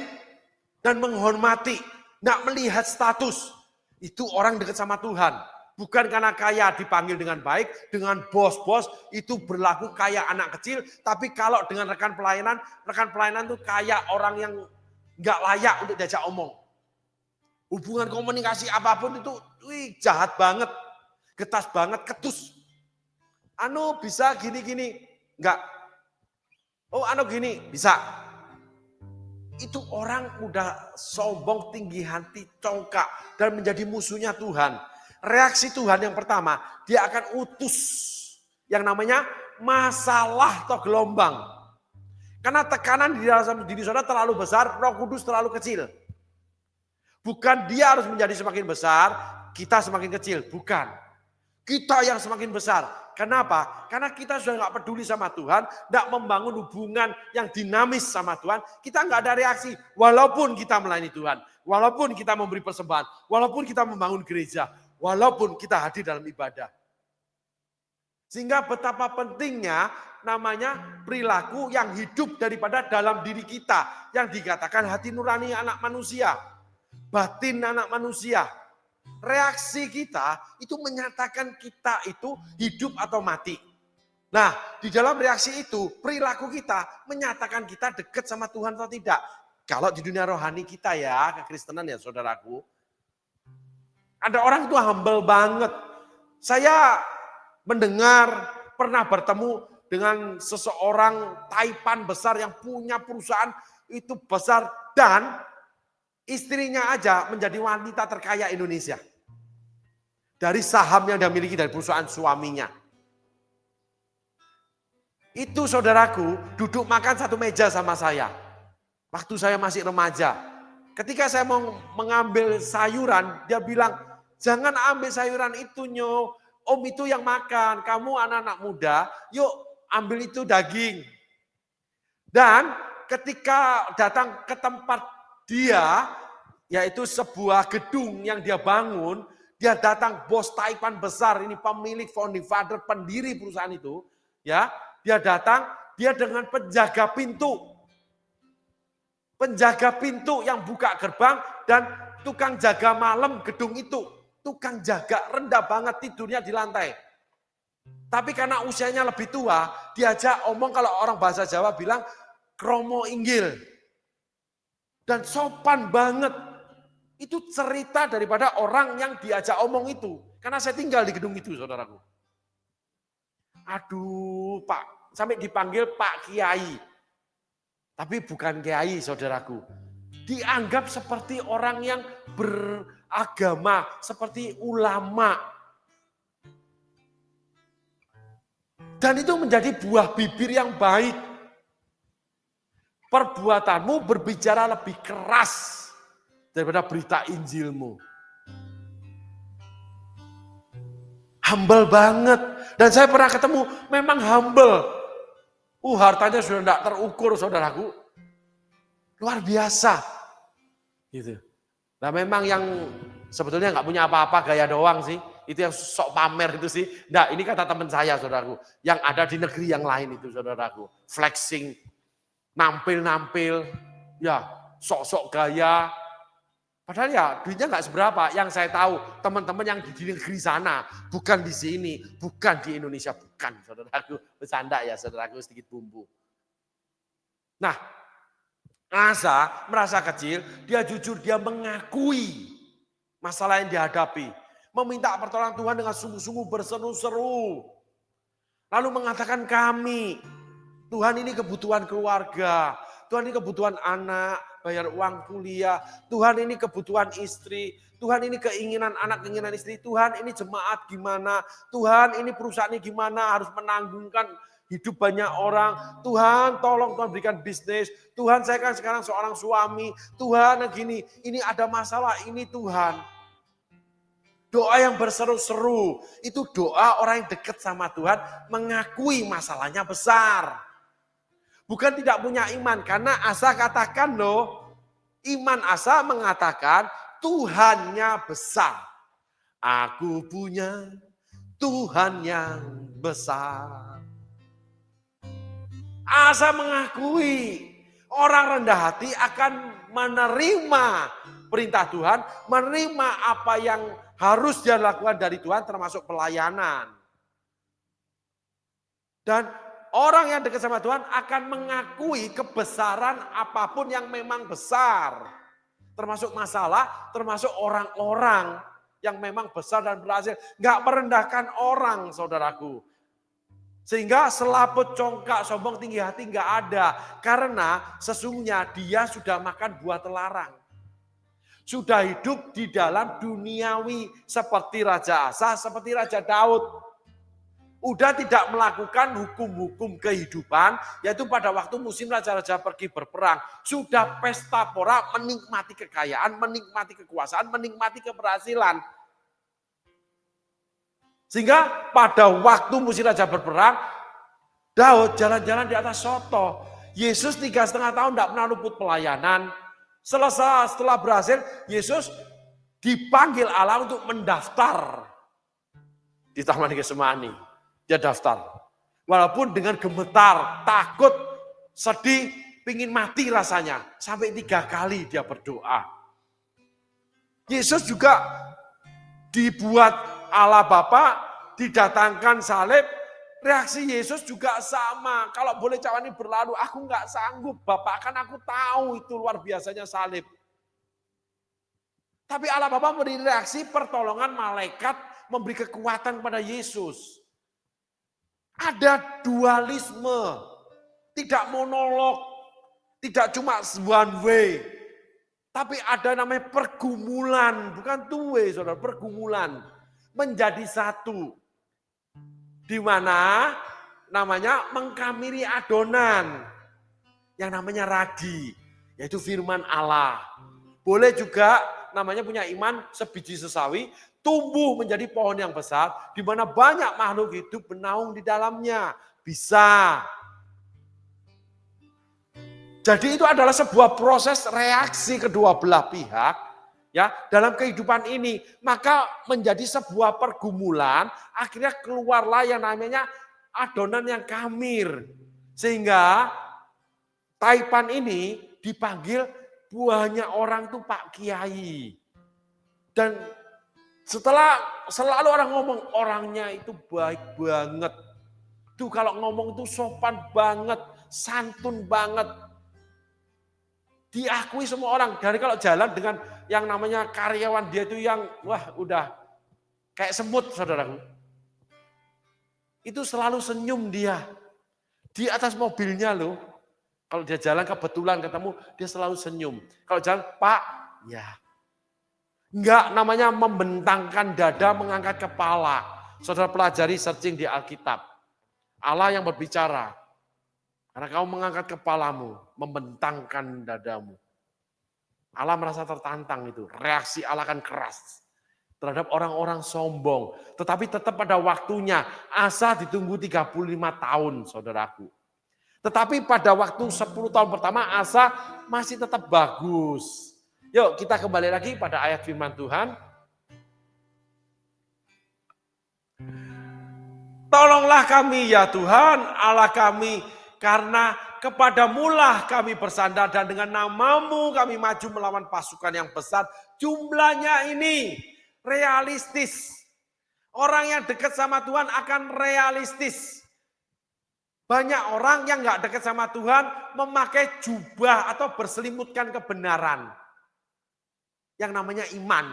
dan menghormati, tidak melihat status. Itu orang dekat sama Tuhan. Bukan karena kaya dipanggil dengan baik, dengan bos-bos itu berlaku kayak anak kecil. Tapi kalau dengan rekan pelayanan itu kayak orang yang nggak layak untuk diajak omong. Hubungan komunikasi apapun itu jahat banget, getas banget, ketus. Anu bisa gini-gini, enggak. Oh anu gini, bisa. Itu orang udah sombong, tinggi hati, congkak, dan menjadi musuhnya Tuhan. Reaksi Tuhan yang pertama, dia akan utus yang namanya masalah atau gelombang. Karena tekanan di dalam diri saudara terlalu besar, Roh Kudus terlalu kecil. Bukan dia harus menjadi semakin besar, kita semakin kecil. Bukan. Kita yang semakin besar. Kenapa? Karena kita sudah nggak peduli sama Tuhan, nggak membangun hubungan yang dinamis sama Tuhan. Kita nggak ada reaksi, walaupun kita melayani Tuhan, walaupun kita memberi persembahan, walaupun kita membangun gereja, walaupun kita hadir dalam ibadah. Sehingga betapa pentingnya namanya perilaku yang hidup daripada dalam diri kita. Yang dikatakan hati nurani anak manusia, batin anak manusia. Reaksi kita itu menyatakan kita itu hidup atau mati. Nah, di dalam reaksi itu, perilaku kita menyatakan kita dekat sama Tuhan atau tidak. Kalau di dunia rohani kita ya, kekristenan ya saudaraku. Ada orang itu humble banget. Saya mendengar, pernah bertemu dengan seseorang Taipan besar yang punya perusahaan itu besar dan istrinya aja menjadi wanita terkaya Indonesia. Dari saham yang dia miliki dari perusahaan suaminya. Itu saudaraku duduk makan satu meja sama saya. Waktu saya masih remaja. Ketika saya mau mengambil sayuran, dia bilang, jangan ambil sayuran itu Nyo. Om itu yang makan, kamu anak-anak muda, yuk ambil itu daging. Dan ketika datang ke tempat dia, yaitu sebuah gedung yang dia bangun, dia datang bos Taipan besar, ini pemilik founding father, pendiri perusahaan itu, ya, dia datang, dia dengan penjaga pintu. Penjaga pintu yang buka gerbang dan tukang jaga malam gedung itu. Tukang jaga rendah banget tidurnya di lantai. Tapi karena usianya lebih tua, diajak omong kalau orang bahasa Jawa bilang kromo inggil. Dan sopan banget. Itu cerita daripada orang yang diajak omong itu. Karena saya tinggal di gedung itu, saudaraku. Aduh, Pak. Sampai dipanggil Pak Kiai. Tapi bukan Kiai, saudaraku. Dianggap seperti orang yang beragama, seperti ulama. Dan itu menjadi buah bibir yang baik. Perbuatanmu berbicara lebih keras daripada berita Injilmu. Humble banget. Dan saya pernah ketemu, memang humble. Hartanya sudah tidak terukur, saudaraku. Luar biasa. Gitu. Nah memang yang sebetulnya nggak punya apa-apa, gaya doang sih. Itu yang sok pamer itu sih. Nah ini kata teman saya, saudaraku. Yang ada di negeri yang lain itu, saudaraku. Flexing, nampil-nampil, ya sok-sok gaya. Padahal ya duitnya nggak seberapa. Yang saya tahu teman-teman yang di negeri sana, bukan di sini, bukan di Indonesia, bukan, saudaraku. Bercanda ya, saudaraku, sedikit bumbu. Nah, Asa merasa kecil, dia jujur, dia mengakui masalah yang dihadapi. Meminta pertolongan Tuhan dengan sungguh-sungguh berseru-seru. Lalu mengatakan kami, Tuhan ini kebutuhan keluarga, Tuhan ini kebutuhan anak, bayar uang kuliah, Tuhan ini kebutuhan istri, Tuhan ini keinginan anak, keinginan istri, Tuhan ini jemaat gimana, Tuhan ini perusahaan ini gimana, harus menanggungkan hidup banyak orang, Tuhan tolong Tuhan berikan bisnis, Tuhan saya kan sekarang seorang suami, Tuhan gini, ini ada masalah, ini Tuhan. Doa yang berseru-seru, itu doa orang yang dekat sama Tuhan, mengakui masalahnya besar. Bukan tidak punya iman, karena Asa katakan loh, iman Asa mengatakan Tuhannya besar. Aku punya Tuhan yang besar. Asa mengakui orang rendah hati akan menerima perintah Tuhan, menerima apa yang harus dia lakukan dari Tuhan termasuk pelayanan. Dan orang yang dekat sama Tuhan akan mengakui kebesaran apapun yang memang besar. Termasuk masalah, termasuk orang-orang yang memang besar dan berhasil. Nggak merendahkan orang, saudaraku. Sehingga selaput, congkak, sombong, tinggi hati nggak ada. Karena sesungguhnya dia sudah makan buah telarang. Sudah hidup di dalam duniawi seperti Raja Asa, seperti Raja Daud. Udah tidak melakukan hukum-hukum kehidupan, yaitu pada waktu musim raja-raja pergi berperang. Sudah pesta pora, menikmati kekayaan, menikmati kekuasaan, menikmati keberhasilan. Sehingga pada waktu musim raja berperang, Daud jalan-jalan di atas soto. Yesus 3,5 tahun tidak pernah luput pelayanan. Setelah berhasil, Yesus dipanggil Allah untuk mendaftar di Taman Getsemani. Dia daftar. Walaupun dengan gemetar, takut, sedih, pingin mati rasanya. Sampai 3 kali dia berdoa. Yesus juga dibuat Allah Bapa, didatangkan salib. Reaksi Yesus juga sama. Kalau boleh cawan ini berlalu, aku nggak sanggup. Bapak kan aku tahu itu luar biasanya salib. Tapi Allah Bapa memberi reaksi pertolongan malaikat, memberi kekuatan pada Yesus. Ada dualisme, tidak monolog, tidak cuma one way. Tapi ada namanya pergumulan, bukan two way, saudara, pergumulan. Menjadi satu. Di mana namanya mengkamiri adonan. Yang namanya ragi, yaitu firman Allah. Boleh juga namanya punya iman sebiji sesawi, tumbuh menjadi pohon yang besar, di mana banyak makhluk hidup bernaung di dalamnya. Bisa. Jadi itu adalah sebuah proses reaksi kedua belah pihak ya dalam kehidupan ini. Maka menjadi sebuah pergumulan, akhirnya keluarlah yang namanya adonan yang kamir. Sehingga Taipan ini dipanggil banyak orang tuh Pak Kiai. Dan setelah selalu orang ngomong orangnya itu baik banget. Tuh kalau ngomong tuh sopan banget, santun banget. Diakui semua orang. Dari kalau jalan dengan yang namanya karyawan dia itu yang wah udah kayak semut saudaraku. Itu selalu senyum dia. Di atas mobilnya loh. Kalau dia jalan kebetulan ketemu, dia selalu senyum. Kalau jalan, Pak, ya. Enggak namanya membentangkan dada, mengangkat kepala. Saudara pelajari searching di Alkitab. Allah yang berbicara. Karena kamu mengangkat kepalamu, membentangkan dadamu. Allah merasa tertantang itu. Reaksi Allah kan keras. Terhadap orang-orang sombong. Tetapi tetap pada waktunya. Asa ditunggu 35 tahun, saudaraku. Tetapi pada waktu 10 tahun pertama Asa masih tetap bagus. Yuk kita kembali lagi pada ayat firman Tuhan. Tolonglah kami ya Tuhan Allah kami, karena kepadamulah kami bersandar dan dengan namamu kami maju melawan pasukan yang besar. Jumlahnya ini realistis. Orang yang dekat sama Tuhan akan realistis. Banyak orang yang nggak dekat sama Tuhan memakai jubah atau berselimutkan kebenaran. Yang namanya iman.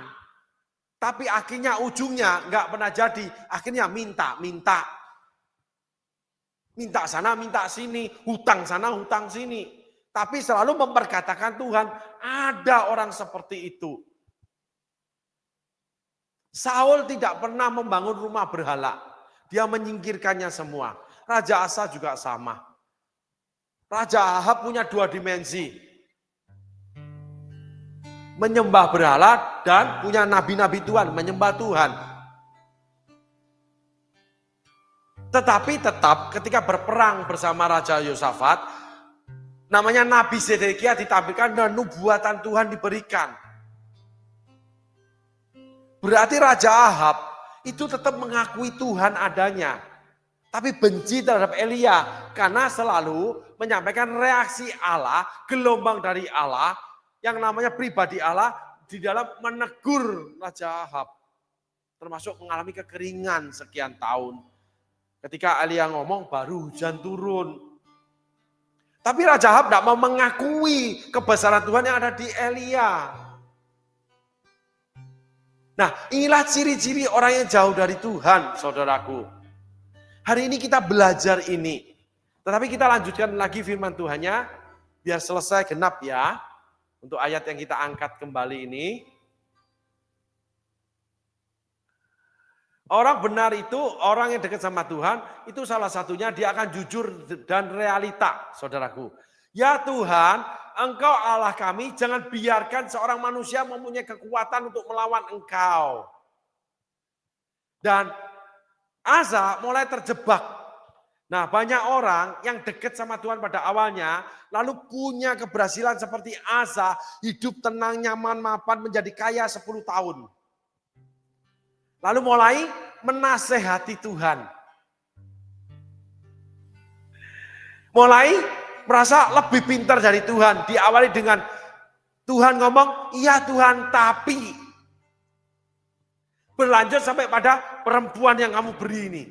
Tapi akhirnya ujungnya nggak pernah jadi. Akhirnya minta. Minta sana, minta sini. Hutang sana, hutang sini. Tapi selalu memperkatakan Tuhan, ada orang seperti itu. Saul tidak pernah membangun rumah berhala. Dia menyingkirkannya semua. Raja Asa juga sama. Raja Ahab punya 2 dimensi. Menyembah berhala dan punya nabi-nabi Tuhan, menyembah Tuhan. Tetapi tetap ketika berperang bersama Raja Yosafat, namanya Nabi Zedekia ditampilkan dan nubuatan Tuhan diberikan. Berarti Raja Ahab itu tetap mengakui Tuhan adanya. Tapi benci terhadap Elia karena selalu menyampaikan reaksi Allah, gelombang dari Allah, yang namanya pribadi Allah di dalam menegur Raja Ahab. Termasuk mengalami kekeringan sekian tahun. Ketika Elia ngomong baru hujan turun. Tapi Raja Ahab tidak mau mengakui kebesaran Tuhan yang ada di Elia. Nah inilah ciri-ciri orang yang jauh dari Tuhan, saudaraku. Hari ini kita belajar ini. Tetapi kita lanjutkan lagi firman Tuhannya. Biar selesai genap ya. Untuk ayat yang kita angkat kembali ini. Orang benar itu, orang yang dekat sama Tuhan. Itu salah satunya dia akan jujur dan realita, saudaraku. Ya Tuhan, Engkau Allah kami, jangan biarkan seorang manusia mempunyai kekuatan untuk melawan Engkau. Dan Asa mulai terjebak. Nah, banyak orang yang dekat sama Tuhan pada awalnya, lalu punya keberhasilan seperti Asa, hidup tenang, nyaman, mapan, menjadi kaya 10 tahun. Lalu mulai menasehati Tuhan. Mulai merasa lebih pintar dari Tuhan. Diawali dengan Tuhan ngomong, iya Tuhan, tapi. Berlanjut sampai pada perempuan yang kamu beri ini.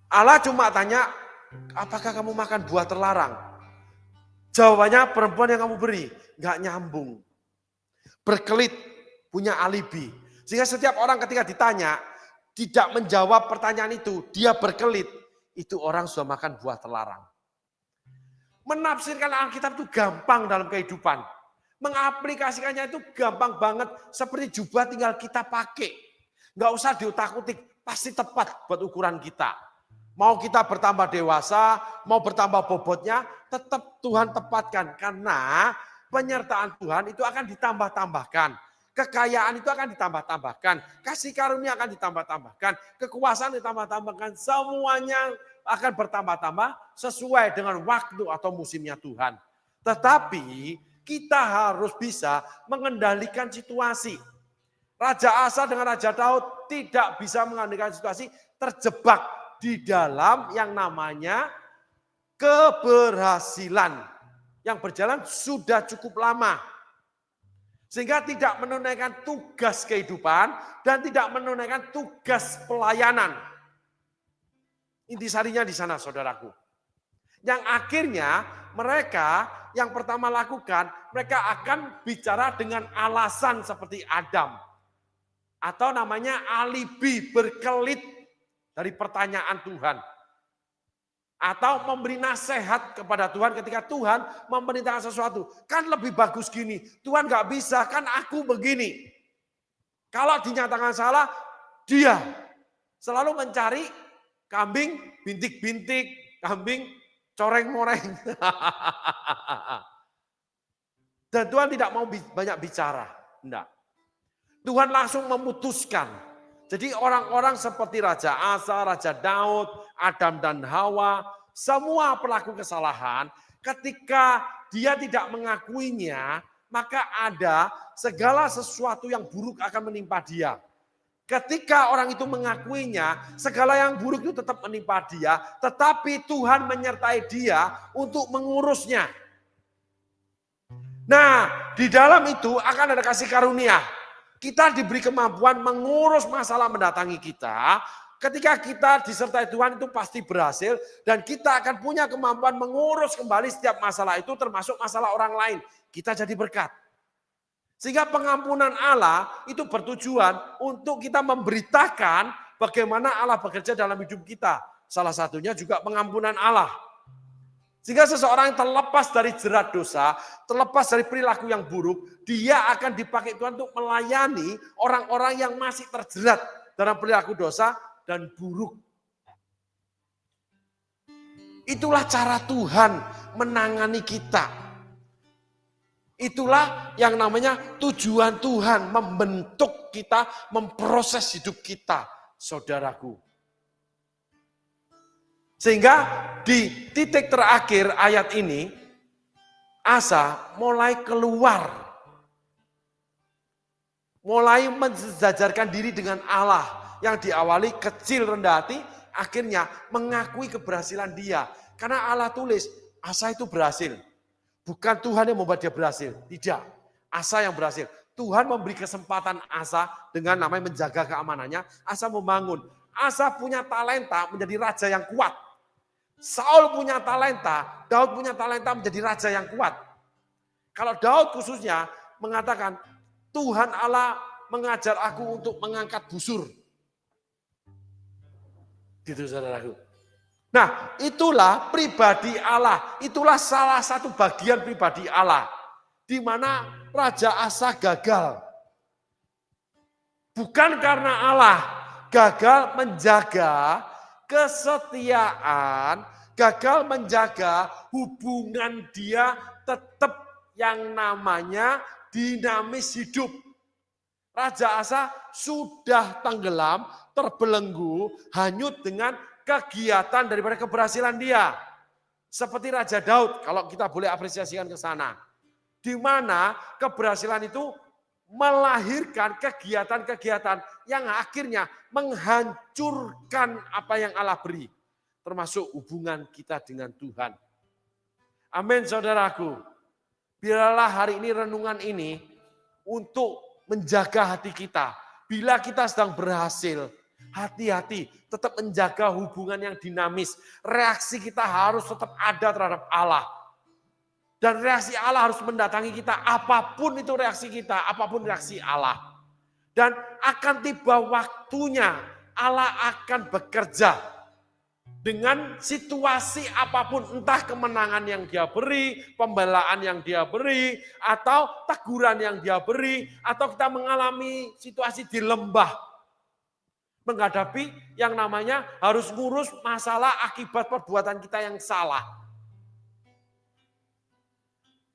Allah cuma tanya, apakah kamu makan buah terlarang? Jawabannya perempuan yang kamu beri, nggak nyambung. Berkelit, punya alibi. Sehingga setiap orang ketika ditanya, tidak menjawab pertanyaan itu, dia berkelit, itu orang sudah makan buah terlarang. Menafsirkan Alkitab itu gampang dalam kehidupan. Mengaplikasikannya itu gampang banget, seperti jubah tinggal kita pakai. Nggak usah diutak-utik, pasti tepat buat ukuran kita. Mau kita bertambah dewasa, mau bertambah bobotnya, tetap Tuhan tepatkan. Karena penyertaan Tuhan itu akan ditambah-tambahkan. Kekayaan itu akan ditambah-tambahkan. Kasih karunia akan ditambah-tambahkan. Kekuasaan ditambah-tambahkan. Semuanya akan bertambah-tambah sesuai dengan waktu atau musimnya Tuhan. Tetapi kita harus bisa mengendalikan situasi. Raja Asa dengan Raja Daud tidak bisa mengendalikan situasi, terjebak di dalam yang namanya keberhasilan yang berjalan sudah cukup lama. Sehingga tidak menunaikan tugas kehidupan dan tidak menunaikan tugas pelayanan. Intisarinya di sana saudaraku. Yang akhirnya mereka yang pertama lakukan, mereka akan bicara dengan alasan seperti Adam. Atau namanya alibi, berkelit dari pertanyaan Tuhan. Atau memberi nasihat kepada Tuhan ketika Tuhan memerintahkan sesuatu. Kan lebih bagus gini, Tuhan gak bisa, kan aku begini. Kalau dinyatakan salah, dia selalu mencari kambing bintik-bintik, kambing coreng-moreng. Dan Tuhan tidak mau banyak bicara. Enggak. Tuhan langsung memutuskan. Jadi orang-orang seperti Raja Asa, Raja Daud, Adam dan Hawa, semua pelaku kesalahan, ketika dia tidak mengakuinya, maka ada segala sesuatu yang buruk akan menimpa dia. Ketika orang itu mengakuinya, segala yang buruk itu tetap menimpa dia, tetapi Tuhan menyertai dia untuk mengurusnya. Nah, di dalam itu akan ada kasih karunia. Kita diberi kemampuan mengurus masalah mendatangi kita. Ketika kita disertai Tuhan itu pasti berhasil. Dan kita akan punya kemampuan mengurus kembali setiap masalah itu termasuk masalah orang lain. Kita jadi berkat. Sehingga pengampunan Allah itu bertujuan untuk kita memberitakan bagaimana Allah bekerja dalam hidup kita. Salah satunya juga pengampunan Allah. Sehingga seseorang yang terlepas dari jerat dosa, terlepas dari perilaku yang buruk, dia akan dipakai Tuhan untuk melayani orang-orang yang masih terjerat dalam perilaku dosa dan buruk. Itulah cara Tuhan menangani kita. Itulah yang namanya tujuan Tuhan membentuk kita, memproses hidup kita, saudaraku. Sehingga di titik terakhir ayat ini, Asa mulai keluar. Mulai mensejajarkan diri dengan Allah yang diawali kecil rendah hati, akhirnya mengakui keberhasilan dia. Karena Allah tulis, Asa itu berhasil. Bukan Tuhan yang membuat dia berhasil, tidak. Asa yang berhasil. Tuhan memberi kesempatan Asa dengan namanya menjaga keamanannya, Asa membangun. Asa punya talenta menjadi raja yang kuat. Saul punya talenta, Daud punya talenta menjadi raja yang kuat. Kalau Daud khususnya mengatakan, Tuhan Allah mengajar aku untuk mengangkat busur. Gitu saudaraku. Nah, itulah pribadi Allah. Itulah salah satu bagian pribadi Allah. Di mana Raja Asa gagal. Bukan karena Allah gagal menjaga kesetiaan, gagal menjaga hubungan dia tetap yang namanya dinamis hidup. Raja Asa sudah tenggelam, terbelenggu, hanyut dengan kegiatan daripada keberhasilan dia. Seperti Raja Daud, kalau kita boleh apresiasikan ke sana. Di mana keberhasilan itu melahirkan kegiatan-kegiatan yang akhirnya menghancurkan apa yang Allah beri. Termasuk hubungan kita dengan Tuhan. Amin saudaraku. Biarlah hari ini renungan ini untuk menjaga hati kita. Bila kita sedang berhasil, hati-hati tetap menjaga hubungan yang dinamis. Reaksi kita harus tetap ada terhadap Allah. Dan reaksi Allah harus mendatangi kita, apapun itu reaksi kita, apapun reaksi Allah. Dan akan tiba waktunya Allah akan bekerja dengan situasi apapun, entah kemenangan yang dia beri, pembelaan yang dia beri, atau teguran yang dia beri, atau kita mengalami situasi di lembah. Menghadapi yang namanya harus ngurus masalah akibat perbuatan kita yang salah.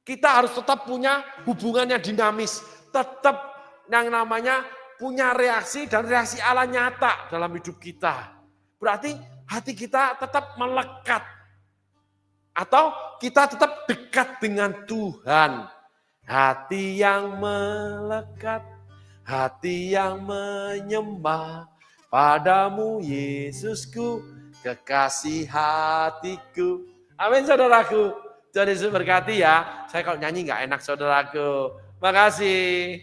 Kita harus tetap punya hubungannya dinamis, tetap yang namanya punya reaksi dan reaksi Allah nyata dalam hidup kita. Berarti hati kita tetap melekat atau kita tetap dekat dengan Tuhan. Hati yang melekat, hati yang menyembah padamu Yesusku, kekasih hatiku. Amin saudaraku. Tuhan Yesus berkati ya. Saya kalau nyanyi nggak enak saudaraku. Makasih.